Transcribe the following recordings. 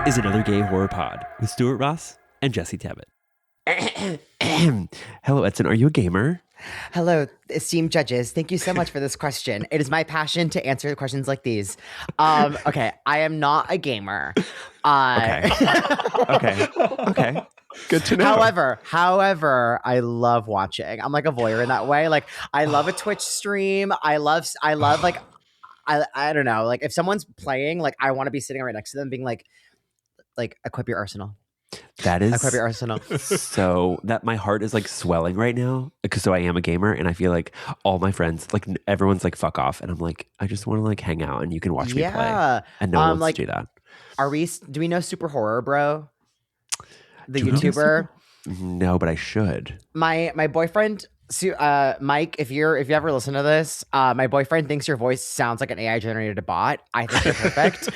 is another gay horror pod with Stuart Ross and Jesse Tabbitt. Hello, Edson. Are you a gamer? Hello, esteemed judges. Thank you so much for this question. It is my passion to answer questions like these. Okay, I am not a gamer. Okay. Good to know. However, I love watching. I'm like a voyeur in that way. Like, I love a Twitch stream. I love like, I don't know. Like, if someone's playing, like, I want to be sitting right next to them, being like, equip your arsenal. That is equip your arsenal. So that my heart is like swelling right now because so I am a gamer and I feel like all my friends, like everyone's like fuck off, and I'm like I just want to like hang out and you can watch me play, and no one wants like, to do that. Do we know Super Horror Bro, the YouTuber? No, but I should. My boyfriend, Mike, if you ever listen to this, my boyfriend thinks your voice sounds like an AI generated bot. I think you're perfect.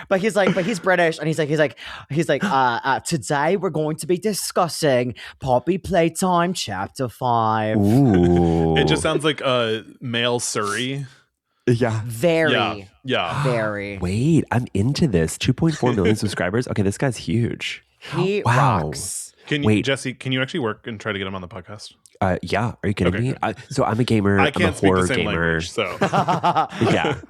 But he's British, and he's like, today we're going to be discussing Poppy Playtime Chapter 5. Ooh. It just sounds like a male Surrey. Yeah. Very. Yeah. Very. Wait, I'm into this. 2.4 million subscribers. Okay, this guy's huge. He rocks. Jesse, can you actually work and try to get him on the podcast? Yeah. Are you kidding me? So I'm a gamer. I can't I'm a speak horror the same gamer. language, so Yeah.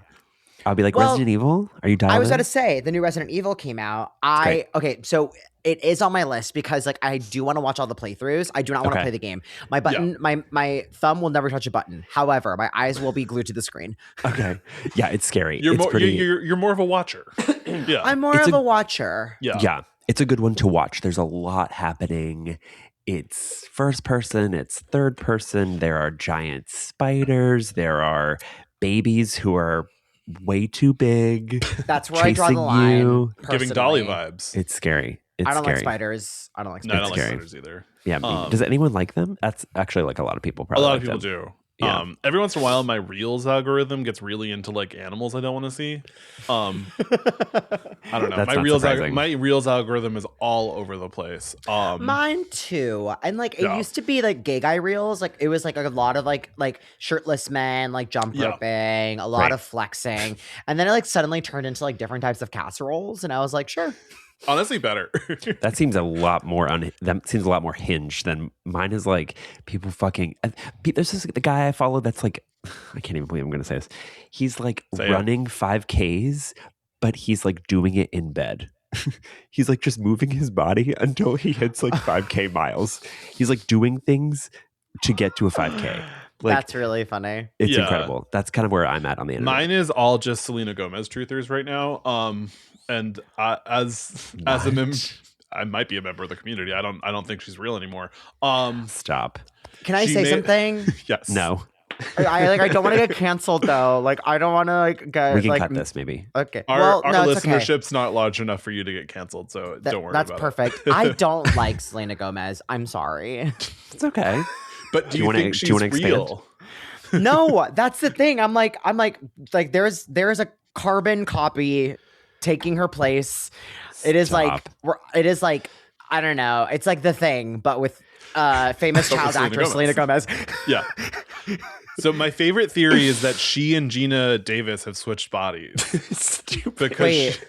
I'll be like, Resident Evil? Are you dialed I was in? about to say the new Resident Evil came out. Okay, so it is on my list because like I do want to watch all the playthroughs. I do not want to play the game. My button, my thumb will never touch a button. However, my eyes will be glued to the screen. Okay. Yeah, it's scary. you're It's more of a watcher. Yeah, I'm more of a watcher. Yeah, it's a good one to watch. There's a lot happening. It's first person, it's third person. There are giant spiders. There are babies who are way too big. That's where I draw the line. Giving Dolly vibes. It's scary. I don't like spiders. I don't like No, I spiders. don't like spiders either. Yeah. Does anyone like them? That's actually like a lot of people probably. A lot of like people them. do. Yeah. Every once in a while, my Reels algorithm gets really into like animals I don't want to see. I don't know. That's My Reels algorithm is all over the place. Mine too. And like it used to be like gay guy reels. Like it was like a lot of like shirtless men, like jump roping, a lot of flexing, and then it like suddenly turned into like different types of casseroles. And I was like, sure. Honestly, better. That seems a lot more hinged than mine. Is like people fucking. There's this the guy I follow that's like, I can't even believe I'm going to say this. He's like running 5Ks, but he's like doing it in bed. He's like just moving his body until he hits like 5K miles. He's like doing things to get to a 5K. Like, that's really funny. It's incredible. That's kind of where I'm at on the internet. Mine is all just Selena Gomez truthers right now. And as a member, I might be a member of the community. I don't think she's real anymore. Stop. Can I say something? Yes. No. I don't want to get canceled though. Like I don't want to like get. We can like, cut this maybe. Okay. Our no, listenership's not large enough for you to get canceled, so don't worry. That's about perfect. I don't like Selena Gomez. I'm sorry. It's okay. But do you think she's real? No, that's the thing. I'm like there's a carbon copy taking her place. It is like I don't know. It's like The Thing, but with famous child actress Selena Gomez. Yeah. So my favorite theory is that she and Gina Davis have switched bodies. Stupid. Wait,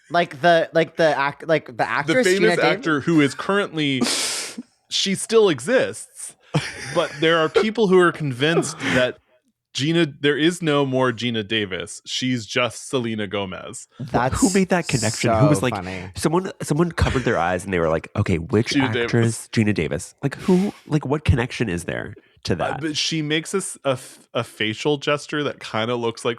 the actress, the famous Gina actor who is currently, she still exists, but there are people who are convinced that there is no more Gina Davis. She's just Selena Gomez. Who made that connection? So who was like funny. Someone covered their eyes and they were like, okay, which Gina actress? Davis. Gina Davis. Like who? Like what connection is there to that? But she makes a facial gesture that kind of looks like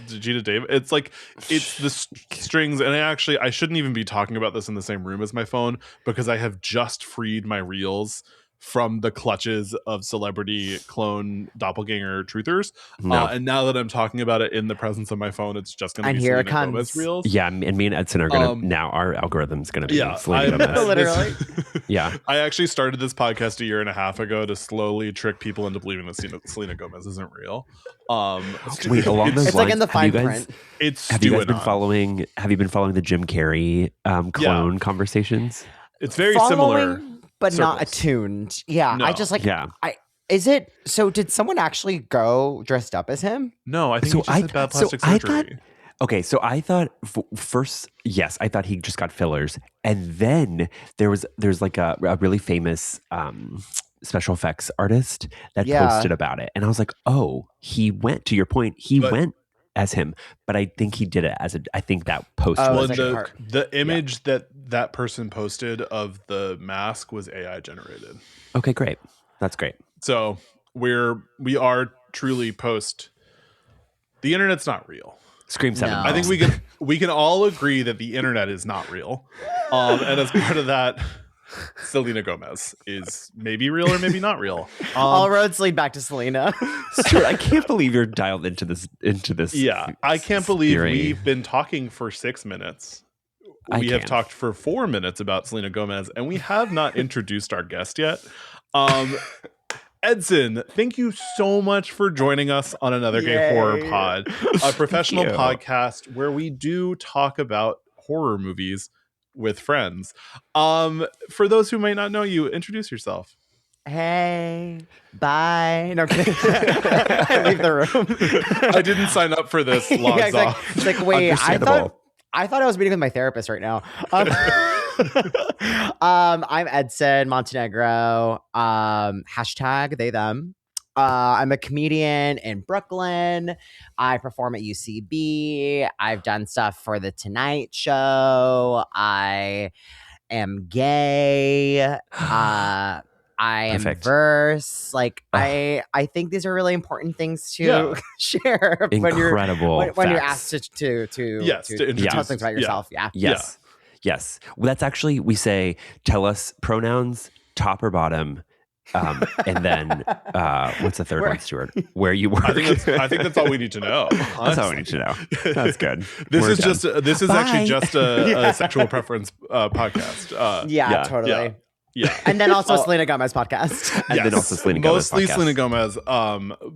Gina Davis. It's like it's the strings, and I shouldn't even be talking about this in the same room as my phone because I have just freed my Reels from the clutches of celebrity clone doppelganger truthers. And now that I'm talking about it in the presence of my phone, it's just going to be Selena Gomez Reels. Yeah, and me and Edson are going to, now our algorithm's going to be Selena Gomez. Literally. Yeah. I actually started this podcast 1.5 years ago to slowly trick people into believing that Selena Gomez isn't real. Wait, along those lines, it's like in the fine print. Have you guys been following the Jim Carrey clone conversations? It's very similar. But not attuned. Yeah. No. I just like, is it, so did someone actually go dressed up as him? No, I think he just had bad plastic surgery. Okay, so I thought first, yes, I thought he just got fillers, and then there's like a really famous special effects artist that Yeah. posted about it, and I was like, oh, he went. To your point, went as him, but I think he did it as a. I think that post was the image that person posted of the mask was AI generated. Okay, great. That's great. So we are truly post. The internet's not real. Scream 7. No. I think we can all agree that the internet is not real. And as part of that, Selena Gomez is maybe real or maybe not real. All roads lead back to Selena. Stuart, I can't believe you're dialed into this. Yeah, I can't believe theory. we've been talking for 6 minutes. We have talked for 4 minutes about Selena Gomez, and we have not introduced our guest yet. Edson, thank you so much for joining us on Another Gay Horror Pod, a professional podcast where we do talk about horror movies with friends. For those who might not know you, introduce yourself. Hey, bye. No, I'm kidding. I leave the room. I didn't sign up for this. Logs off. It's like, wait, I thought I was meeting with my therapist right now. I'm Edson Montenegro. Hashtag they them. I'm a comedian in Brooklyn. I perform at UCB. I've done stuff for The Tonight Show. I am gay. I am diverse. Like I think these are really important things to share when you're asked to tell things about yourself. Yes. Well, that's actually, we say, tell us pronouns, top or bottom, and then what's the third one, Stuart? Where you work. I think that's all we need to know. Honestly. That's all we need to know. That's good. This is actually just a sexual preference podcast. Totally. Yeah. And then also Selena Gomez podcast. And then also Selena Gomez Mostly podcast. Selena Gomez.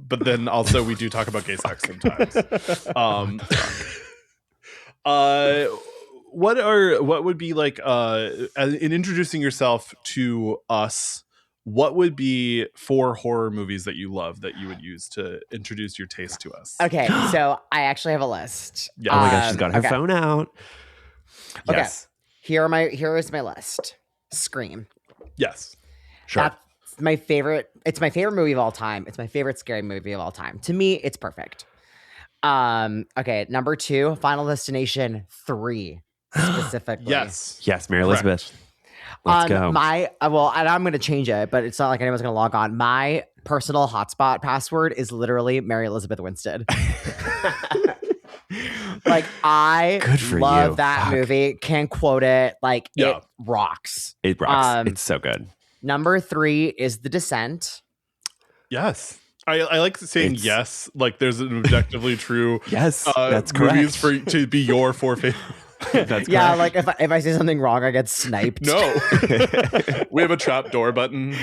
But then also we do talk about gay sex sometimes. What would be like in introducing yourself to us, what would be 4 horror movies that you love that you would use to introduce your taste to us? Okay, so I actually have a list. Yeah. Oh my gosh, she's got her phone out. Yes. Okay. Here is my list. Scream. Yes. Sure. That's my favorite. It's my favorite movie of all time. It's my favorite scary movie of all time. To me, it's perfect. Okay, number 2, Final Destination 3 specifically. Yes, Mary Elizabeth. Let's go. And I'm going to change it, but it's not like anyone's going to log on. My personal hotspot password is literally Mary Elizabeth Winstead. Like, I love that movie. Can quote it. Like, it rocks. It rocks. It's so good. Number 3 is The Descent. Yes. I like saying yes, like there's an objectively true that's correct. movies to be your 4 favorite. That's correct. Like if I say something wrong, I get sniped. No. We have a trap door button.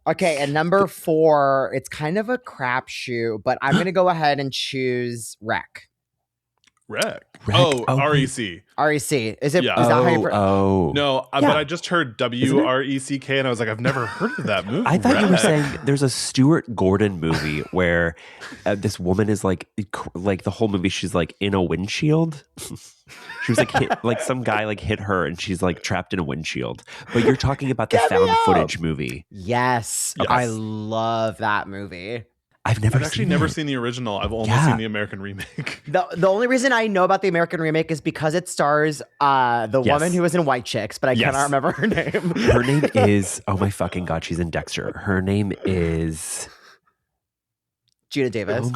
Okay, and number 4, it's kind of a crapshoot, but I'm gonna go ahead and choose Wreck. Rec. Oh, REC. REC. Is that how you No, but I just heard WRECK and I was like, I've never heard of that movie. I thought you were saying there's a Stuart Gordon movie where this woman is like the whole movie she's like in a windshield. She was like hit, like some guy like hit her and she's like trapped in a windshield. But you're talking about the found footage movie. Yes. I love that movie. I've actually never seen the original. I've only seen the American remake. The only reason I know about the American remake is because it stars the woman who was in White Chicks, but I cannot remember her name. Her name is, oh my fucking God, she's in Dexter. Her name is Gina Davis.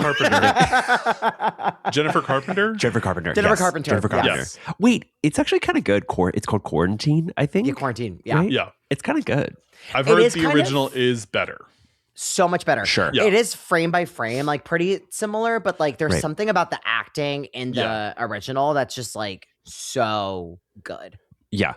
Jennifer Carpenter? Jennifer Carpenter. Jennifer Carpenter. Yes. Wait, it's actually kind of good. It's called Quarantine, I think. Yeah, Quarantine. Yeah. Right? Yeah. It's kind of good. I've heard the original is better. So much better. Sure. Yeah. It is frame by frame, like pretty similar, but like there's something about the acting in the original that's just like so good. Yeah.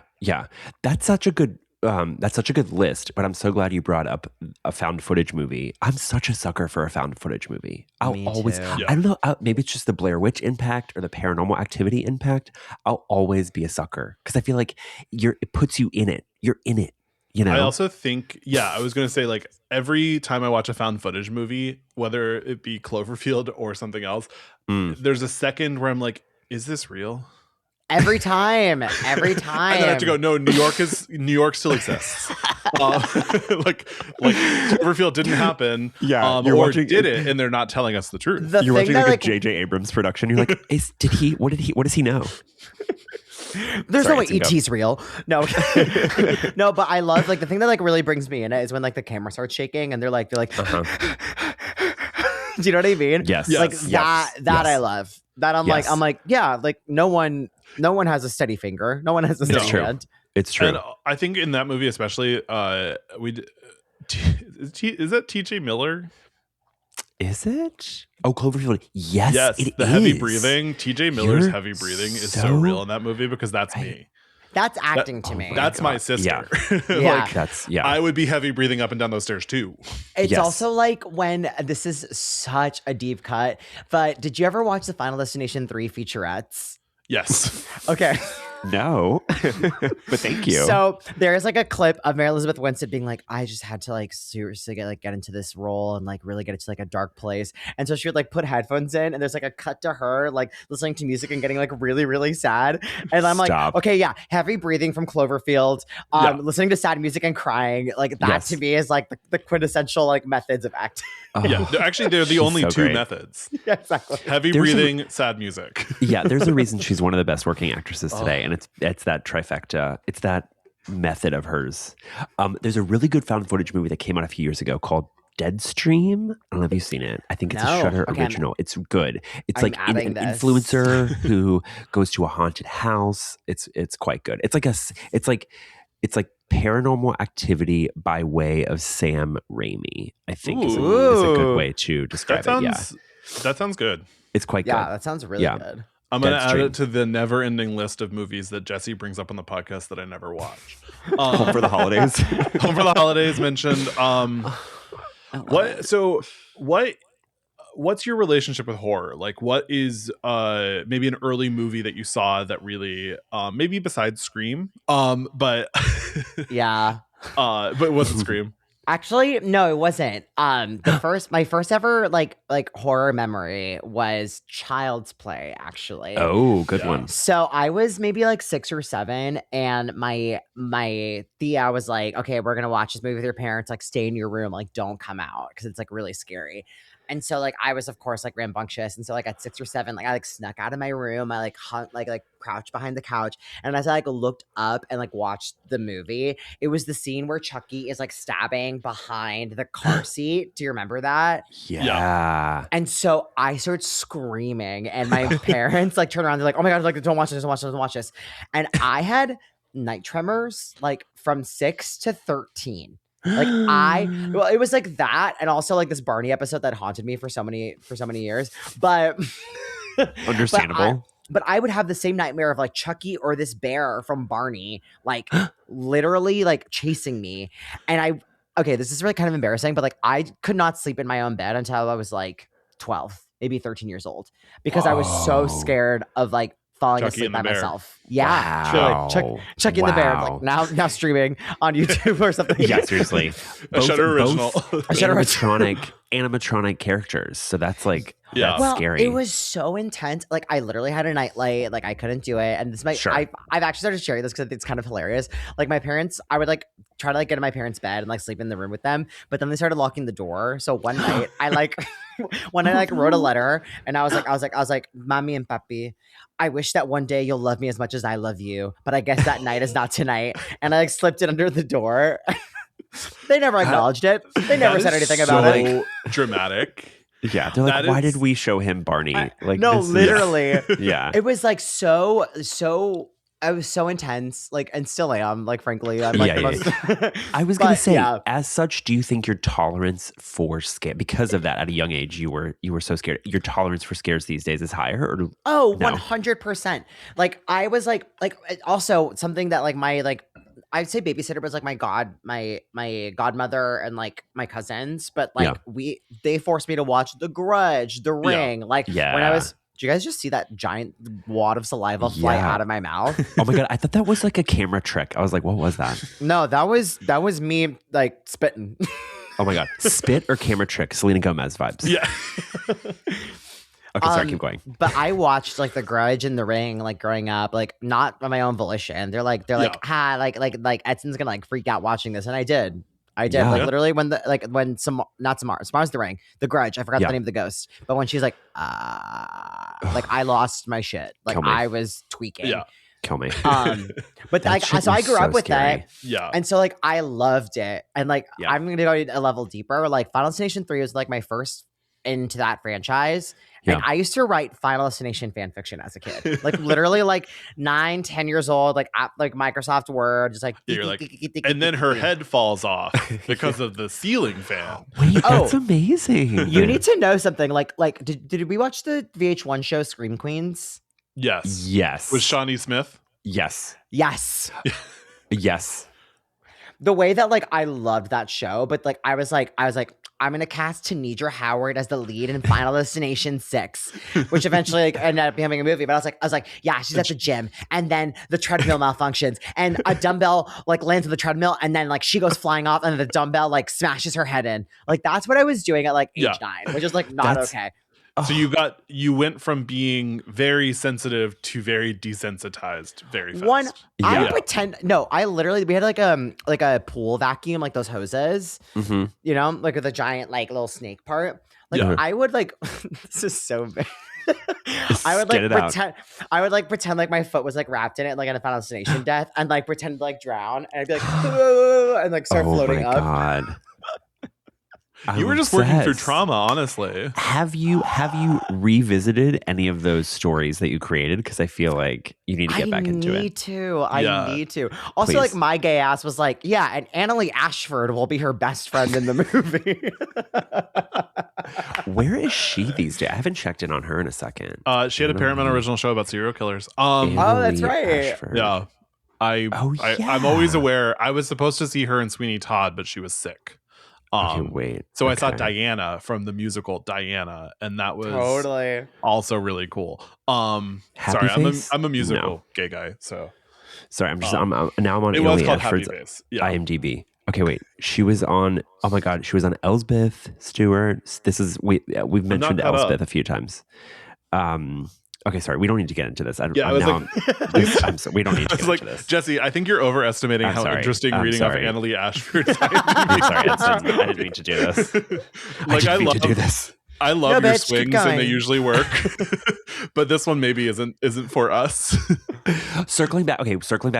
That's such a good list, but I'm so glad you brought up a found footage movie. I'm such a sucker for a found footage movie. Me too. I don't know, maybe it's just the Blair Witch impact or the Paranormal Activity impact. I'll always be a sucker because I feel like it puts you in it. You're in it. You know, I also think, I was going to say, like, every time I watch a found footage movie, whether it be Cloverfield or something else, there's a second where I'm like, is this real? Every time. And then I have to go, no, New York still exists. like Cloverfield didn't happen. Yeah, or did it, and they're not telling us the truth. The you're thing watching that, like a J.J. Abrams production. You're like, what does he know? There's Sorry, no way Edson, go. ET's real. No. No, but I love, like, the thing that, like, really brings me in is when, like, the camera starts shaking and they're like, do you know what I mean? Yes. Like, Yes. that I love. That I'm Yes. like, yeah, like, no one has a steady finger. No one has a steady hand. It's true. And I think in that movie especially, is that TJ Miller? Is it? Oh, Cloverfield. Yes, it the is. heavy breathing. TJ Miller's You're heavy breathing is so real in that movie because that's me. That's acting to me. That's my sister. Yeah. I would be heavy breathing up and down those stairs too. It's also like when this is such a deep cut, but did you ever watch the Final Destination 3 featurettes? Yes. Okay. No, but thank you. So there is like a clip of Mary Elizabeth Winstead being like, I just had to like seriously get into this role and like really get it to like a dark place. And so she would like put headphones in and there's like a cut to her like listening to music and getting like really, really sad. And I'm like, okay, yeah, heavy breathing from Cloverfield, listening to sad music and crying. Like that to me is like the quintessential like methods of acting. Yeah, actually, they're the only two methods. Yeah, exactly. Heavy breathing, sad music. Yeah, there's a reason she's one of the best working actresses today, and it's that trifecta. It's that method of hers. There's a really good found footage movie that came out a few years ago called Deadstream. I don't know if you've seen it. I think it's a Shudder original. It's good. It's like an influencer who goes to a haunted house. It's quite good. It's like Paranormal Activity by way of Sam Raimi, I think is a good way to describe it. Yeah, that sounds good. It's quite good. Yeah, that sounds really good. I'm going to add it to the never-ending list of movies that Jesse brings up on the podcast that I never watch. Home for the Holidays. Home for the Holidays mentioned. What's your relationship with horror? Like, what is maybe an early movie that you saw that really maybe besides Scream, but yeah, but was it Scream? Actually, no, it wasn't. My first ever like horror memory was Child's Play, actually. Oh, good one. So I was maybe like 6 or 7, and my Thea was like, okay, we're gonna watch this movie with your parents, like stay in your room, like don't come out because it's like really scary. And so like I was of course like rambunctious, and so like at 6 or 7, like I like snuck out of my room, I like crouched behind the couch, and as I like looked up and like watched the movie, it was the scene where Chucky is like stabbing behind the car seat. Do you remember that? Yeah. And so I started screaming, and my parents like turn around, they're like, oh my god, like don't watch this. And I had night tremors like from 6 to 13. Like it was like that, and also like this Barney episode that haunted me for so many years. But understandable. But I would have the same nightmare of like Chucky or this bear from Barney, like literally like chasing me. And this is really kind of embarrassing, but like I could not sleep in my own bed until I was like 12, maybe 13 years old, because I was so scared of like falling Chucky asleep by myself. Yeah. Wow. Chucky and the Bear, like now streaming on YouTube or something. Yeah, seriously. A Shudder original. Animatronic characters. So that's like that's scary. It was so intense. Like I literally had a nightlight. Like I couldn't do it. And this I've actually started sharing this because it's kind of hilarious. Like my parents, I would like try to like get in my parents' bed and like sleep in the room with them, but then they started locking the door. So one night I like wrote a letter, and I was like, Mommy and Papi, I wish that one day you'll love me as much as I love you, but I guess that night is not tonight. And I like slipped it under the door. They never acknowledged it. They never said anything about it. Dramatic. Yeah, they're like, why did we show him Barney? Literally. Yeah. It was like so I was so intense, like, and still am, like, frankly. I'm like the most I was going to say, as such, do you think your tolerance for scare, because of that at a young age, you were so scared, your tolerance for scares these days is higher? Or no? 100%. Like, I was like, also something that like my, like, I'd say babysitter was like my godmother and like my cousins, but like they forced me to watch The Grudge, The Ring. Like when I was Do you guys just see that giant wad of saliva fly Yeah. out of my mouth? Oh my god, I thought that was like a camera trick. I was like, what was that? No, that was me like spitting. Oh my god, spit or camera trick? Selena Gomez vibes. Yeah. Okay, sorry, keep going. But I watched like The Grudge and The Ring like growing up, like not on my own volition. They're like like Edson's gonna like freak out watching this, and I did. Yeah. Like literally when Samar's The Ring, The Grudge. I forgot Yeah. the name of the ghost, but when she's like I lost my shit. Like Kill me. I was tweaking. Yeah. Kill me. But That like shit so I was grew so up with scary. that. Yeah. And so like I loved it. And like Yeah. I'm gonna go a level deeper. Like Final Destination 3 was like my first into that franchise. And Yeah. I used to write Final Destination fan fiction as a kid. Like literally like 9-10 years old, like at like Microsoft Word, just like You're like, and then her head falls off because of the ceiling fan. Wait, Oh. that's amazing. You need to know something. Like did we watch the VH1 show Scream Queens? Yes. Yes. With Shawnee Smith. Yes. Yes. Yes. The way that like I loved that show, but like I was like I'm gonna cast Tanedra Howard as the lead in Final Destination 6, which eventually like ended up becoming a movie. But I was like, yeah, she's at the gym, and then the treadmill malfunctions, and a dumbbell like lands on the treadmill, and then like she goes flying off, and the dumbbell like smashes her head in. Like that's what I was doing at like age 9, which is like not That's- okay. So you went from being very sensitive to very desensitized very fast. I Yeah. pretend I literally we had like a pool vacuum, like those hoses, Mhm. you know, like with a giant like little snake part. Like Yeah. I would like this is so bad. I would Get like it out. pretend like my foot was like wrapped in it like in a Final Destination death, and like pretend to like drown, and I'd be like and like start floating my up. God. You were just working through trauma, honestly. Have you revisited any of those stories that you created? Because I feel like you need to get back into I it. need to. I Yeah. need to. Also, Please. like my gay ass was like, yeah, and Annaleigh Ashford will be her best friend in the movie. Where is she these days? I haven't checked in on her in a second. She had a Paramount original show about serial killers. Oh, that's Annaleigh right. Ashford. Yeah. I'm always yeah. aware. I was supposed to see her in Sweeney Todd, but she was sick. Okay, wait. So I saw Okay. Diana from the musical Diana, and that was Totally. also really cool. Happy Sorry, Face? I'm a musical No. gay guy, so Sorry, I'm now I'm on it was Annaleigh called Happy Ashford's Face. Yeah. IMDb. Okay, wait. She was on. Oh my God, she was on Elsbeth Stewart. This is we've mentioned caught up. Elsbeth a few times. Okay, sorry. We don't need to get into this. We don't need to I was get like, into this. Jesse, I think you're overestimating I'm how sorry. interesting I'm reading sorry. off Annaleigh Ashford's I'm sorry, Edson. I didn't mean to do this. Like I I didn't mean love to do this. I love No, your bitch, keep swings and they going. usually work. But this one maybe isn't for us. Circling back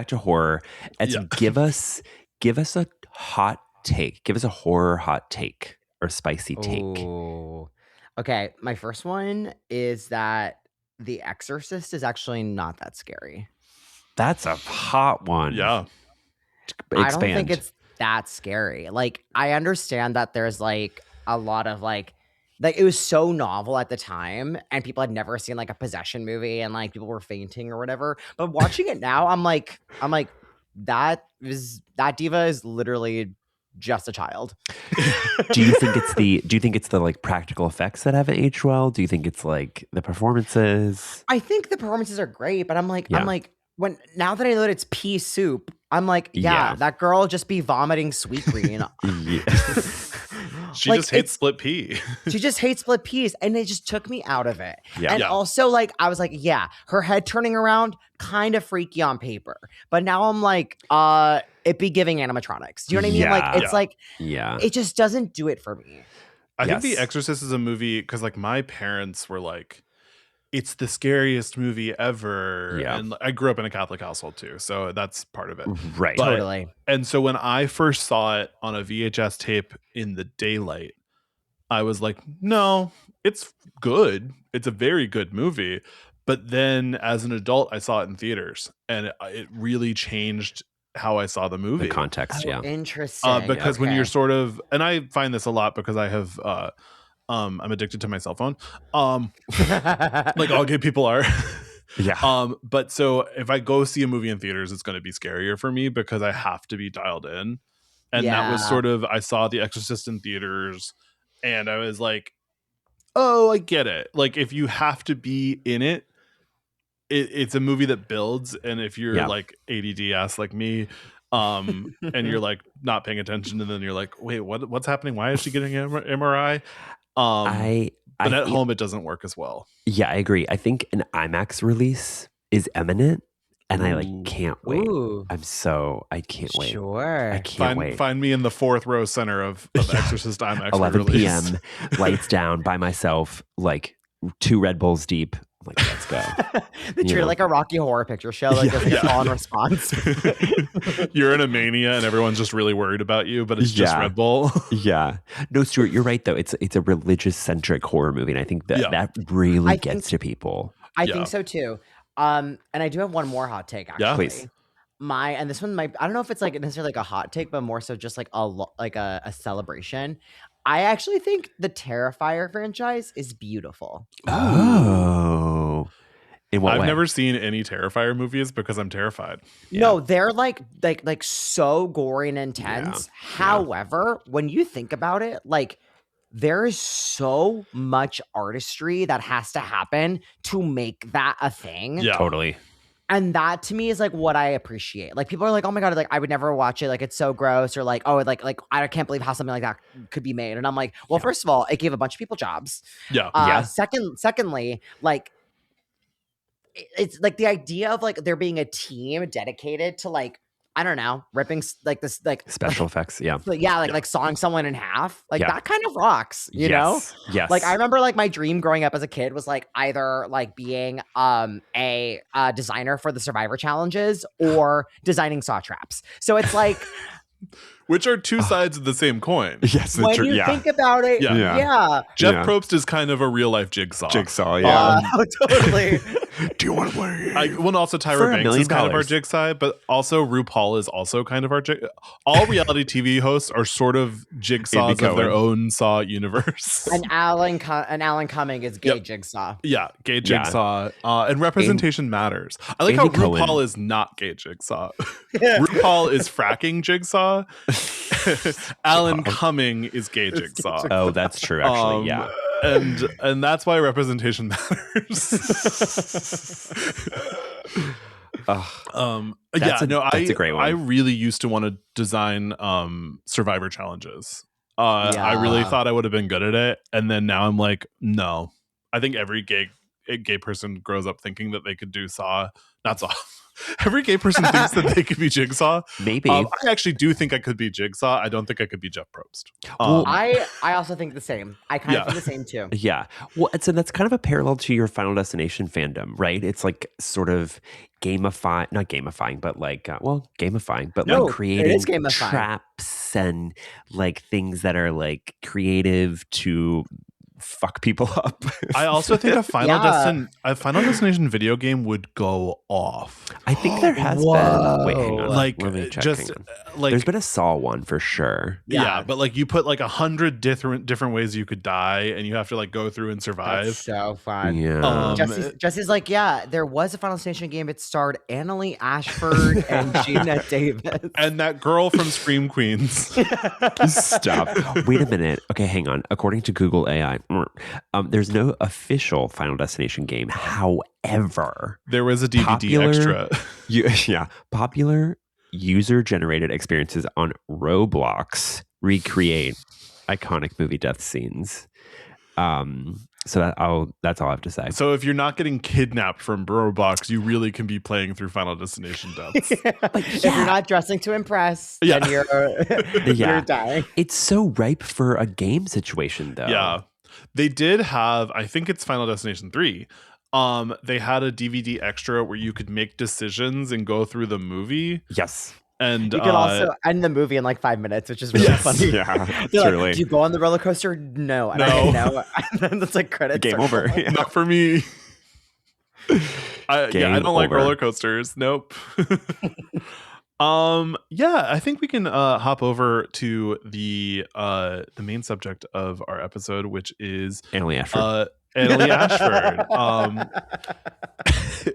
to horror. Edson, give us a hot take. Give us a horror hot take or spicy take. Ooh. Okay, my first one is that The Exorcist is actually not that scary. That's a hot one. Yeah. I don't think it's that scary. Like, I understand that there's like a lot of like it was so novel at the time, and people had never seen like a possession movie, and like people were fainting or whatever. But watching it now, I'm like that diva is literally just a child. Do you think it's the like practical effects that haven't aged well? Do you think it's like the performances? I think the performances are great, but I'm like Yeah. when now that I know that it's pea soup, I'm like, Yeah. that girl just be vomiting sweet green. Yeah. She Like, just hates it's- split pea. She just hates split peas, and it just took me out of it. Yeah. And Yeah. also, like, I was like, yeah, her head turning around, kind of freaky on paper. But now I'm like, it be giving animatronics. Do you know what I mean? Like, Yeah. it's like, Yeah. it just doesn't do it for me. I think The Yes. Exorcist is a movie because like my parents were like, it's the scariest movie ever. Yeah. And I grew up in a Catholic household too, so that's part of it. Right. But- Totally. And so when I first saw it on a VHS tape in the daylight, I was like, no, it's good. It's a very good movie. But then as an adult, I saw it in theaters, and it really changed how I saw the movie. The context, yeah. Interesting. Because when Okay. you're sort of, and I find this a lot because I have, I'm addicted to my cell phone. Like all gay people are. Yeah. But so if I go see a movie in theaters, it's going to be scarier for me because I have to be dialed in. And that was Yeah. sort of, I saw The Exorcist in theaters, and I was like, oh, I get it. Like if you have to be in it, it's a movie that builds, and if you're like ADD ass like me, and you're like not paying attention, and then you're like, wait, what's happening? Why is she getting an MRI? But at home it doesn't work as well. Yeah, I agree. I think an IMAX release is imminent, and I can't wait. I can't wait. Sure. I can't wait. Find me in the 4th row center of Exorcist IMAX 11 release. p.m. lights down by myself, like 2 Red Bulls deep. I'm like, let's go. They treat it like a Rocky Horror Picture Show, like a call and response. You're in a mania and everyone's just really worried about you, but it's just Red Bull. Yeah. No, Stuart, you're right though. It's a religious centric horror movie, and I think that really gets to people. I think so too. And I do have one more hot take actually. Yeah, please. And this one might, I don't know if it's like necessarily like a hot take, but more so just like a celebration. I actually think the Terrifier franchise is beautiful. Oh. In what way? I've never seen any Terrifier movies because I'm terrified. No, they're like so gory and intense. However, when you think about it, like there is so much artistry that has to happen to make that a thing. Yeah, totally. And that to me is like what I appreciate. Like people are like, oh my God, like I would never watch it. Like it's so gross, or like, oh, like I can't believe how something like that could be made. And I'm like, well, first of all, it gave a bunch of people jobs. Secondly, like it's like the idea of like there being a team dedicated to like, I don't know, ripping like this like special effects. Yeah. Like sawing someone in half. Like that kind of rocks, you know? Yes. Like I remember like my dream growing up as a kid was like either like being a designer for the Survivor challenges or designing saw traps. So it's like which are two sides of the same coin. Yes, when you think about it, Jeff Probst is kind of a real life jigsaw. Totally. Do you want to play? Well, also Tyra Banks is kind of our jigsaw, but also RuPaul is also kind of our jigsaw. All reality TV hosts are sort of jigsaws of their own Saw universe. And Alan Cumming is gay jigsaw. Yeah, gay jigsaw. And representation matters. I like how RuPaul is not gay jigsaw. RuPaul is fracking jigsaw. Alan Cumming is gay jigsaw. Oh, that's true. Actually, and that's why representation matters. That's a great one. I really used to want to design Survivor challenges. I really thought I would have been good at it, and then now I'm like, no. I think every gay person grows up thinking that they could do not Saw. Every gay person thinks that they could be Jigsaw. Maybe. I actually do think I could be Jigsaw. I don't think I could be Jeff Probst. I also think the same. I kind of think the same too. Yeah. Well, so that's kind of a parallel to your Final Destination fandom, right? It's like sort of gamifying, like creating traps and like things that are like creative to fuck people up. I also think a Final Destination video game would go off. I think there has been. Wait, hang on. Like let me check. Just like there's been a Saw one for sure. Yeah, but like you put like 100 different ways you could die, and you have to like go through and survive. That's so fun. Yeah. Jesse's like, yeah, there was a Final Destination game. It starred Annaleigh, Ashford, and Gina Davis, and that girl from Scream Queens. Stop. Wait a minute. Okay, hang on. According to Google AI, there's no official Final Destination game. However, there was a DVD extra. Popular user-generated experiences on Roblox recreate iconic movie death scenes. So that's all I have to say. So if you're not getting kidnapped from Roblox, you really can be playing through Final Destination deaths. If you're not dressing to impress, then you're dying. It's so ripe for a game situation, though. Yeah. They did have, I think it's Final Destination 3. They had a DVD extra where you could make decisions and go through the movie. Yes. And you can also end the movie in like 5 minutes, which is really funny. Yeah, truly. Like, do you go on the roller coaster? No. And no. And then it's like credits. Game over. Yeah. Not for me. I don't like roller coasters. Nope. I think we can hop over to the main subject of our episode, which is Annaleigh Ashford.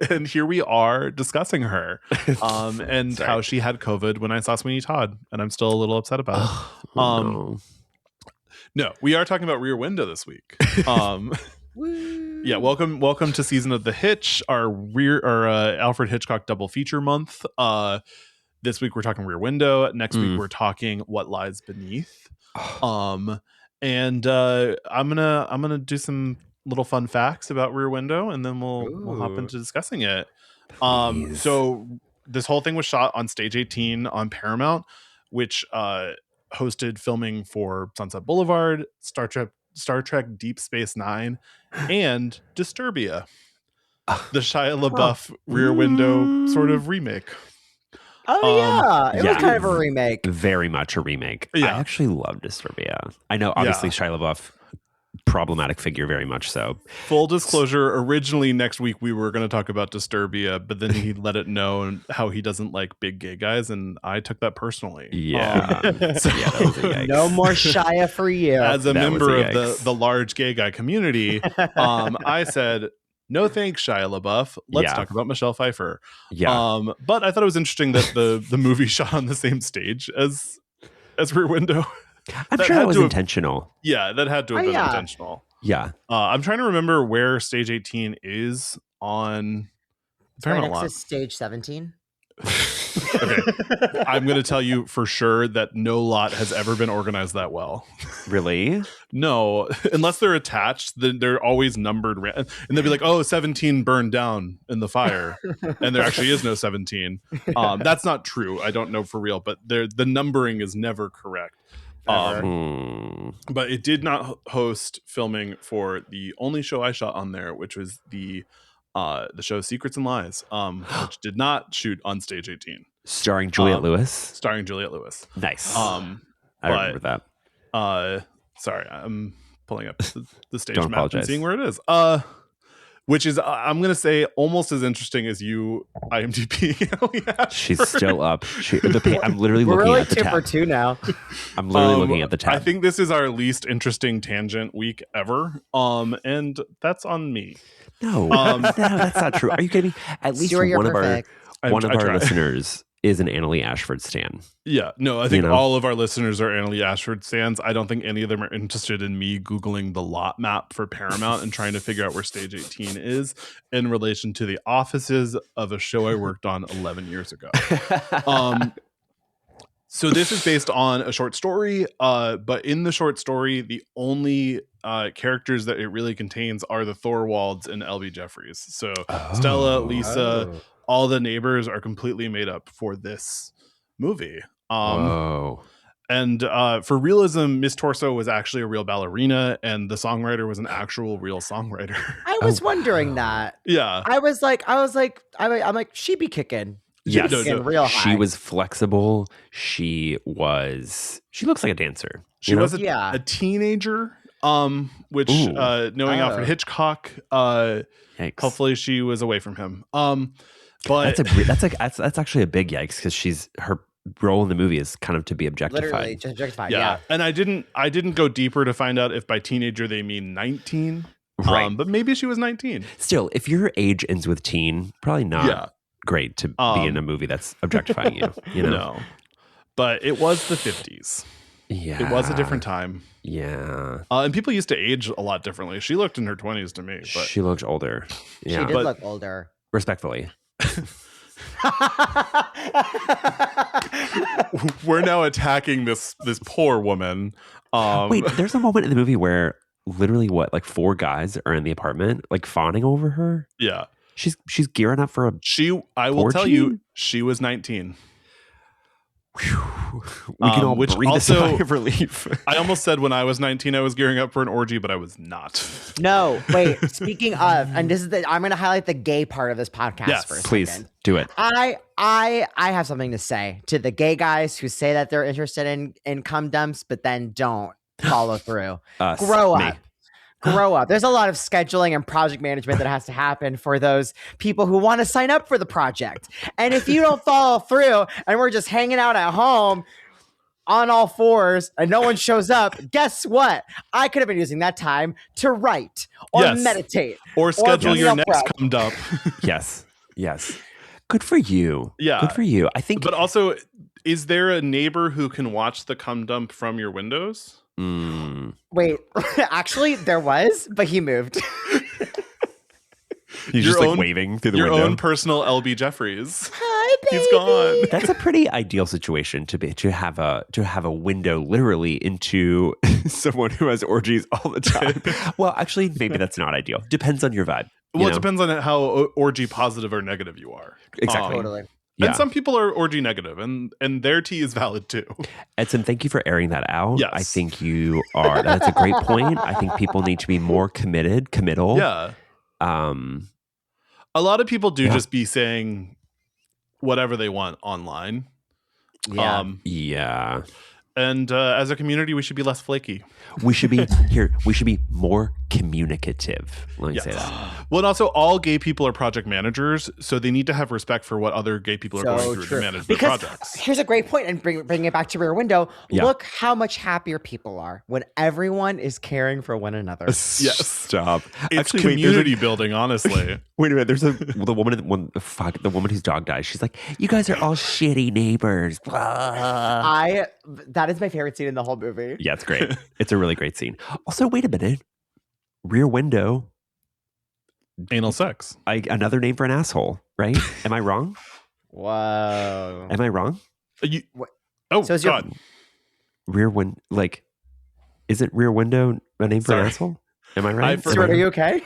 And here we are discussing her and how she had COVID when I saw Sweeney Todd, and I'm still a little upset about it. No. No, we are talking about Rear Window this week. Yeah, welcome to season of The Hitch, our Alfred Hitchcock double feature month. This week we're talking Rear Window. Next week we're talking What Lies Beneath. And I'm gonna do some little fun facts about Rear Window, and then we'll hop into discussing it. So this whole thing was shot on Stage 18 on Paramount, which hosted filming for Sunset Boulevard, Star Trek Deep Space Nine, and Disturbia, the Shia LaBeouf Rear Window sort of remake. Oh it was kind of a remake. Very much a remake. Yeah. I actually love Disturbia. I know, obviously, Shia LaBeouf, problematic figure, very much so. Full disclosure, originally next week we were going to talk about Disturbia, but then he let it know how he doesn't like big gay guys, and I took that personally. Yeah. That was a yikes. No more Shia for you. As a member of the large gay guy community, I said, no thanks, Shia LaBeouf. Let's talk about Michelle Pfeiffer. Yeah. But I thought it was interesting that the movie shot on the same stage as Rear Window. I'm sure that was intentional. Yeah, that had to have been intentional. Yeah. I'm trying to remember where Stage 18 is on Paramount Lot. Stage 17. Okay. I'm going to tell you for sure that no lot has ever been organized that well. Really? No, unless they're attached, then they're always numbered. And they'll be like, oh, 17 burned down in the fire. And there actually is no 17. That's not true. I don't know for real, but the numbering is never correct. But it did not host filming for the only show I shot on there, which was the show Secrets and Lies, which did not shoot on Stage 18. Starring Juliette Lewis. Starring Juliette Lewis. Nice. I remember that. Sorry, I'm pulling up the stage Don't map apologize. and seeing where it is. Which is, I'm going to say, almost as interesting as you IMDb. She's still up. I'm literally looking at the tab. We're 2 for 2 now. I'm literally looking at the tab. I think this is our least interesting tangent week ever. And that's on me. No, that's not true. Are you kidding me? At least one of our listeners is an Annaleigh Ashford stan. Yeah, no, I think all of our listeners are Annaleigh Ashford stans. I don't think any of them are interested in me Googling the lot map for Paramount and trying to figure out where Stage 18 is in relation to the offices of a show I worked on 11 years ago. So this is based on a short story, but in the short story, the only characters that it really contains are the Thorwalds and L.B. Jeffries. So Stella, Lisa, all the neighbors are completely made up for this movie. And for realism, Miss Torso was actually a real ballerina, and the songwriter was an actual real songwriter. I was wondering that. Yeah, I'm like, she be kicking. Yes, real high. She was flexible. She looks like a dancer. She was a teenager. Which knowing Alfred Hitchcock, hopefully she was away from him. But that's actually a big yikes, because her role in the movie is kind of to be objectified. Literally just objectified. Yeah. And I didn't go deeper to find out if by teenager they mean 19. Right. But maybe she was 19. Still, if your age ends with teen, probably not great to be in a movie that's objectifying you. You know? No. But it was the 50s. Yeah. It was a different time. Yeah. And people used to age a lot differently. She looked in her 20s to me. But she looked older. Yeah. She did look older. Respectfully. We're now attacking this poor woman. Wait, there's a moment in the movie where literally 4 guys are in the apartment, fawning over her. Yeah. She's gearing up for I will tell you, she was 19. We can all breathe a sigh of relief. I almost said when I was 19 I was gearing up for an orgy, but I was not. No, wait. Speaking of, and this is I'm going to highlight the gay part of this podcast for a second. Please do it. I have something to say to the gay guys who say that they're interested in cum dumps, but then don't follow through. Grow up. Grow up. There's a lot of scheduling and project management that has to happen for those people who want to sign up for the project. And if you don't follow through and we're just hanging out at home on all fours and no one shows up, guess what? I could have been using that time to write or meditate. Or schedule your next cum dump. Yes. Good for you. Yeah. Good for you. I think. But also, is there a neighbor who can watch the cum dump from your windows? Wait, actually, there was, but he moved. He's Your just like own- waving through the Your window. own personal LB Jeffries. Hi, baby. He's gone. That's a pretty ideal situation to have a window literally into someone who has orgies all the time. Well, actually, maybe that's not ideal. Depends on your vibe. Well, it depends on how orgy positive or negative you are. Exactly. Totally. Yeah. And some people are orgy negative, and their tea is valid too. Edson, thank you for airing that out. Yes. I think you are. That's a great point. I think people need to be more committal. Yeah. A lot of people do just be saying whatever they want online. Yeah. Yeah. And as a community, we should be less flaky. We should be We should be more communicative. Let me say that. Well, and also all gay people are project managers, so they need to have respect for what other gay people are going through to manage their projects. Here's a great point, and bring it back to Rear Window. Yeah. Look how much happier people are when everyone is caring for one another. Yes. Stop. It's Actually, community building, honestly. Wait a minute. There's the woman whose dog dies. She's like, "You guys are all shitty neighbors." Blah. That is my favorite scene in the whole movie. Yeah, it's great. It's a really great scene. Also, wait a minute. Rear Window, Anal sex. another name for an asshole, right? Am I wrong? Whoa. Am I wrong? Oh, So is God. Rear Window, like, isn't Rear Window a name for an asshole? Am I right? Stuart, are you okay?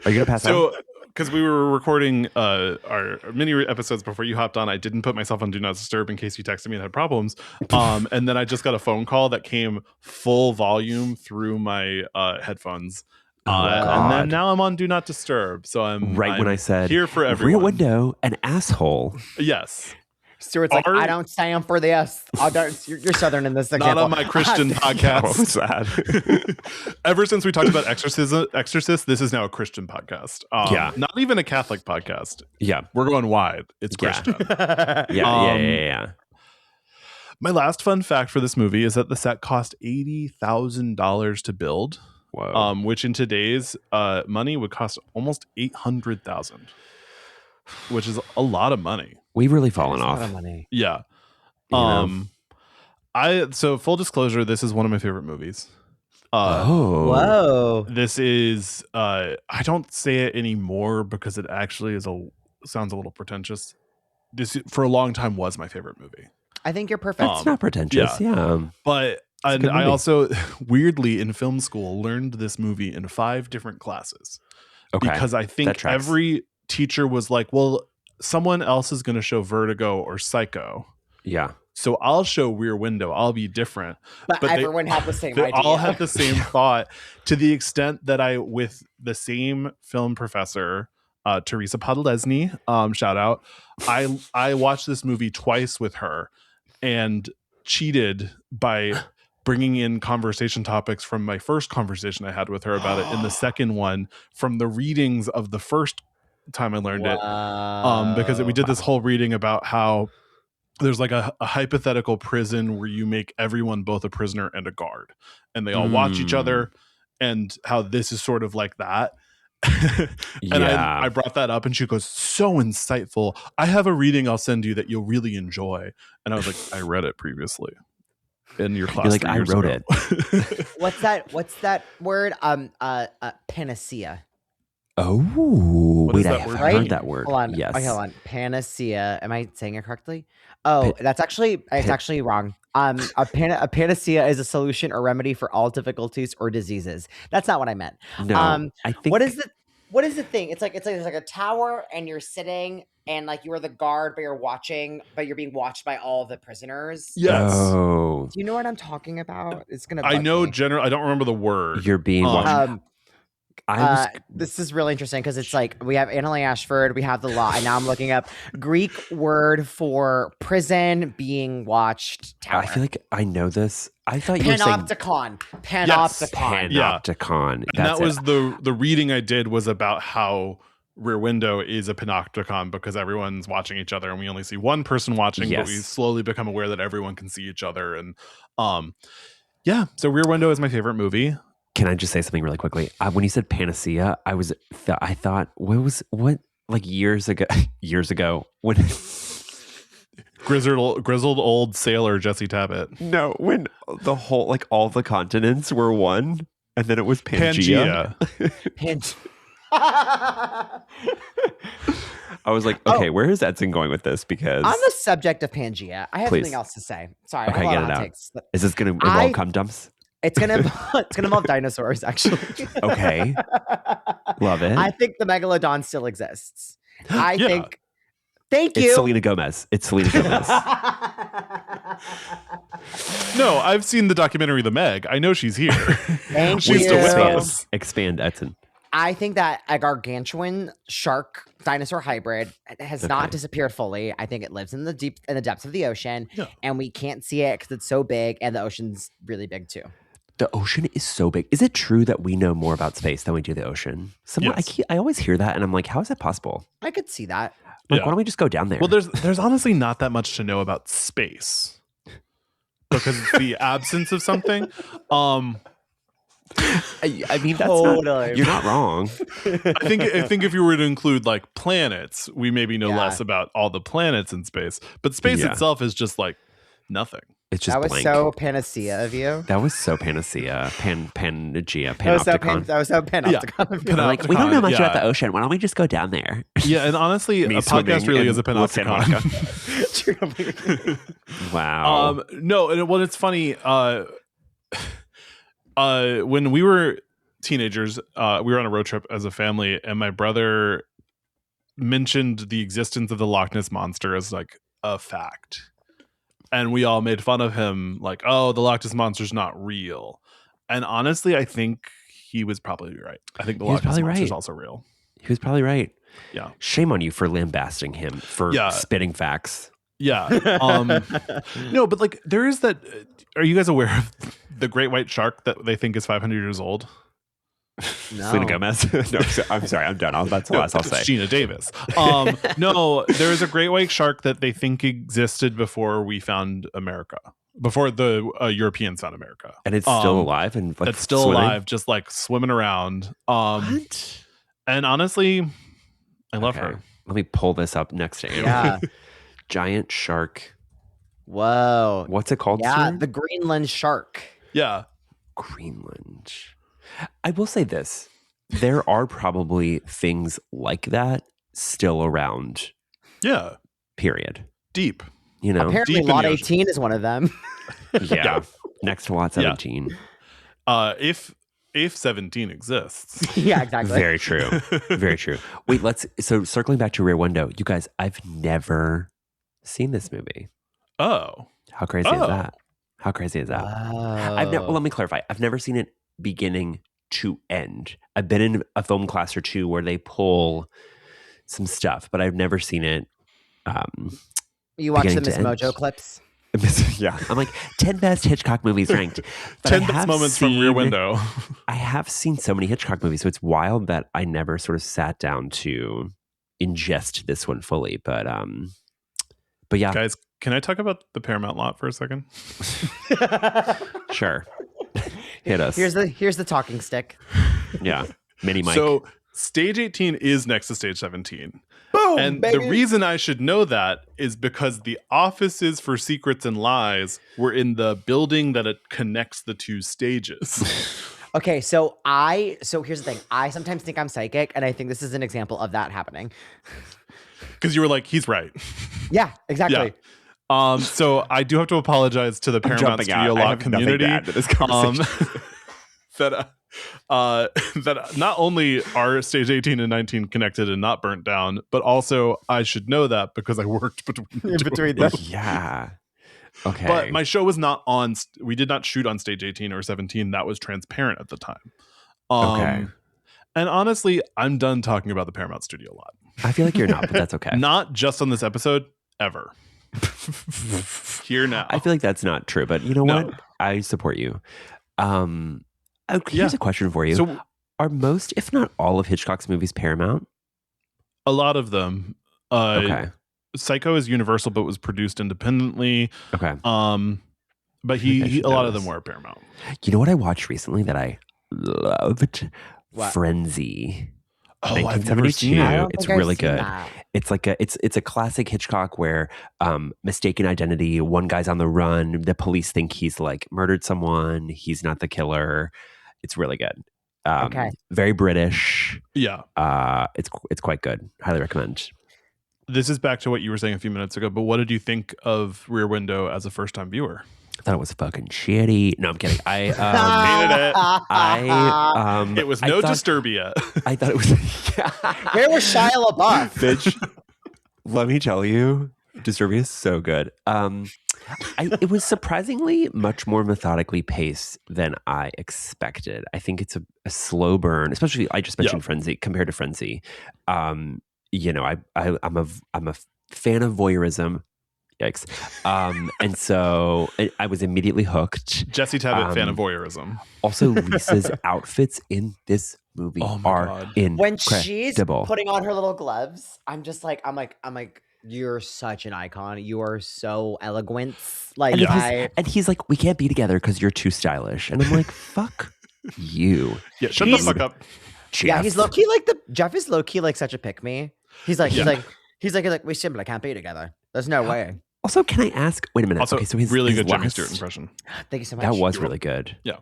Are you gonna pass out? So, because we were recording our mini episodes before you hopped on, I didn't put myself on Do Not Disturb in case you texted me and had problems. And then I just got a phone call that came full volume through my headphones. And then now I'm on Do Not Disturb. So I'm when I said here for everyone. Rear Window, an asshole. Yes. Stuart's like, I don't stand for this. You're Southern in this example. Not on my Christian podcast. What was that? Ever since we talked about Exorcist, this is now a Christian podcast. Yeah. Not even a Catholic podcast. Yeah. We're going wide. It's Christian. Yeah. My last fun fact for this movie is that the set cost $80,000 to build. Whoa. Which in today's money would cost almost $800,000, which is a lot of money. We've really fallen That's a lot off. of money. Yeah. You know? So full disclosure, this is one of my favorite movies. Whoa. This is I don't say it anymore because it actually sounds a little pretentious. This for a long time was my favorite movie. I think you're perfect. It's not pretentious. Yeah. But a good I movie. also weirdly in film school learned this movie in 5 different classes. Okay. Because I think That tracks. every teacher was like, well, someone else is going to show Vertigo or Psycho. Yeah. So I'll show Rear Window. I'll be different. But they- everyone had the same They idea. all had the same thought to the extent that with the same film professor, Teresa Podlesny, shout out, I watched this movie twice with her and cheated by bringing in conversation topics from my first conversation I had with her about it in the second one from the readings of the first time I learned it. Because we did this whole reading about how there's like a hypothetical prison where you make everyone both a prisoner and a guard and they all watch each other, and how this is sort of like that. And I brought that up and she goes, so insightful. I have a reading I'll send you that you'll really enjoy. And I was like, I read it previously in your class. You're like, 3 I years wrote ago." it. What's that word? Panacea. Oh, What is wait, I that have word? heard Right? that word. Hold on. Yes. Okay, hold on. Panacea. Am I saying it correctly? Oh, it's actually wrong. A panacea is a solution or remedy for all difficulties or diseases. That's not what I meant. No, I think What is the thing? It's like there's like a tower and you're sitting and like you are the guard, but you're being watched by all the prisoners. Yes. Oh, Do you know what I'm talking about? It's gonna. I bug know me. I don't remember the word. you're being watched. This is really interesting because it's like we have Annaleigh Ashford, we have the law, and now I'm looking up Greek word for prison being watched tower. I feel like I know this. I thought you were saying Panopticon. panopticon. And that was the reading I did was about how Rear Window is a panopticon because everyone's watching each other and we only see one person watching, but we Yes. slowly become aware that everyone can see each other. And so Rear Window is my favorite movie. Can I just say something really quickly? When you said panacea, I thought what like years ago when grizzled old sailor Jesse Tabbitt. No, when the whole like all the continents were one, and then it was Pangea. I was like, okay, where is Edson going with this? Because on the subject of Pangea, I have something else to say. Sorry, okay, I have a get lot it of out. takes. Is this going to involve cum dumps? It's gonna involve dinosaurs, actually. Okay, love it. I think the megalodon still exists. I think. Thank you. It's Selena Gomez. No, I've seen the documentary The Meg. I know she's here. Thank you. Expand, Edson. I think that a gargantuan shark dinosaur hybrid has not disappeared fully. I think it lives in the depths of the ocean, and we can't see it because it's so big, and the ocean's really big too. The ocean is so big. Is it true that we know more about space than we do the ocean? I always hear that, and I'm like, how is that possible? I could see that. Like, why don't we just go down there? Well, there's honestly not that much to know about space because it's the absence of something. I mean, that's totally. You're not wrong. I think if you were to include like planets, we maybe know less about all the planets in space. But space itself is just like nothing. It's just blank. So panacea of you. That was so panacea. Panagea. Panopticon. That was so panopticon. Yeah. Like, we don't know much about the ocean. Why don't we just go down there? Yeah, and honestly, a podcast really is a panopticon. Wow. No, well, it's funny. When we were teenagers, we were on a road trip as a family, and my brother mentioned the existence of the Loch Ness Monster as like a fact. And we all made fun of him, like, oh, the Loch Ness Monster's not real. And honestly, I think he was probably right. I think the Loch Ness Monster's also real. He was probably right. Yeah. Shame on you for lambasting him, for spitting facts. Yeah. No, but like there is that. Are you guys aware of the great white shark that they think is 500 years old? No. Selena Gomez. No, I'm sorry. I'm done. That's the last I'll say. Gina Davis. No, there is a great white shark that they think existed before we found America, before the Europeans found America, and it's still alive and like it's still swimming? alive, just like swimming around. What? And honestly, I love her. Let me pull this up next to Anna. Yeah. Giant shark. Whoa. What's it called? Yeah, sir? the Greenland shark. Yeah. Greenland. I will say this. There are probably things like that still around. Yeah. Period. Deep. You know, apparently Lot 18 is one of them. Yeah. Next to Lot 17. If 17 exists. Yeah, exactly. Very true. Very true. Wait, so circling back to Rear Window, you guys, I've never seen this movie. Oh. How crazy is that? How crazy is that? Oh. Let me clarify. I've never seen it beginning to end. I've been in a film class or two where they pull some stuff, but I've never seen it. You watch the Miss Mojo clips? Yeah. I'm like, 10 best Hitchcock movies ranked. 10 best moments from Rear Window. I have seen so many Hitchcock movies, so it's wild that I never sort of sat down to ingest this one fully. But yeah. Guys, can I talk about the Paramount lot for a second? Sure. Hit us. Here's the talking stick. Yeah. Mini mic. So stage 18 is next to stage 17. Boom, and baby. the reason I should know that is because the offices for Secrets and Lies were in the building that it connects the two stages. Okay, so here's the thing. I sometimes think I'm psychic, and I think this is an example of that happening. Because you were like, he's right. Yeah, exactly. Yeah. So I do have to apologize to the Paramount Studio lot community that not only are stage 18 and 19 connected and not burnt down, but also I should know that because I worked between them. Yeah. Okay. But my show was not on. We did not shoot on stage 18 or 17. That was transparent at the time. Okay. And honestly, I'm done talking about the Paramount Studio lot. I feel like you're not, but that's okay. Not just on this episode, ever. Here now. I feel like that's not true, but you know what? I support you. Here's a question for you. So, are most, if not all of Hitchcock's movies Paramount? A lot of them. Okay. Psycho is Universal, but was produced independently. Okay. But a lot of them were Paramount. You know what I watched recently that I loved? What? Frenzy. Oh, I've never seen it. It's really good. It's like it's a classic Hitchcock where mistaken identity. One guy's on the run. The police think he's like murdered someone. He's not the killer. It's really good. Okay. Very British. Yeah. It's quite good. Highly recommend. This is back to what you were saying a few minutes ago, but what did you think of Rear Window as a first-time viewer? I thought it was fucking shitty. No, I'm kidding. I hated it. It was no Disturbia. I thought it was. Where was Shia LaBeouf? Bitch, let me tell you, Disturbia is so good. It was surprisingly much more methodically paced than I expected. I think it's a slow burn, especially I just mentioned Frenzy compared to Frenzy. You know, I'm a fan of voyeurism. Yikes. And so I was immediately hooked. Jesse Tabbitt, fan of voyeurism. Also, Lisa's outfits in this movie are incredible. When she's putting on her little gloves, I'm like, you're such an icon. You are so elegant. Like, and he's like, we can't be together because you're too stylish. And I'm like, fuck you. Yeah, shut the fuck up. Jeff. Yeah, he's low key like Jeff is low key like such a pick me. He's like we simply can't be together. There's no way. Also, can I ask? Wait a minute. Also, okay, so his really his good Jimmy Stewart impression. Thank you so much. That was really good. Yeah.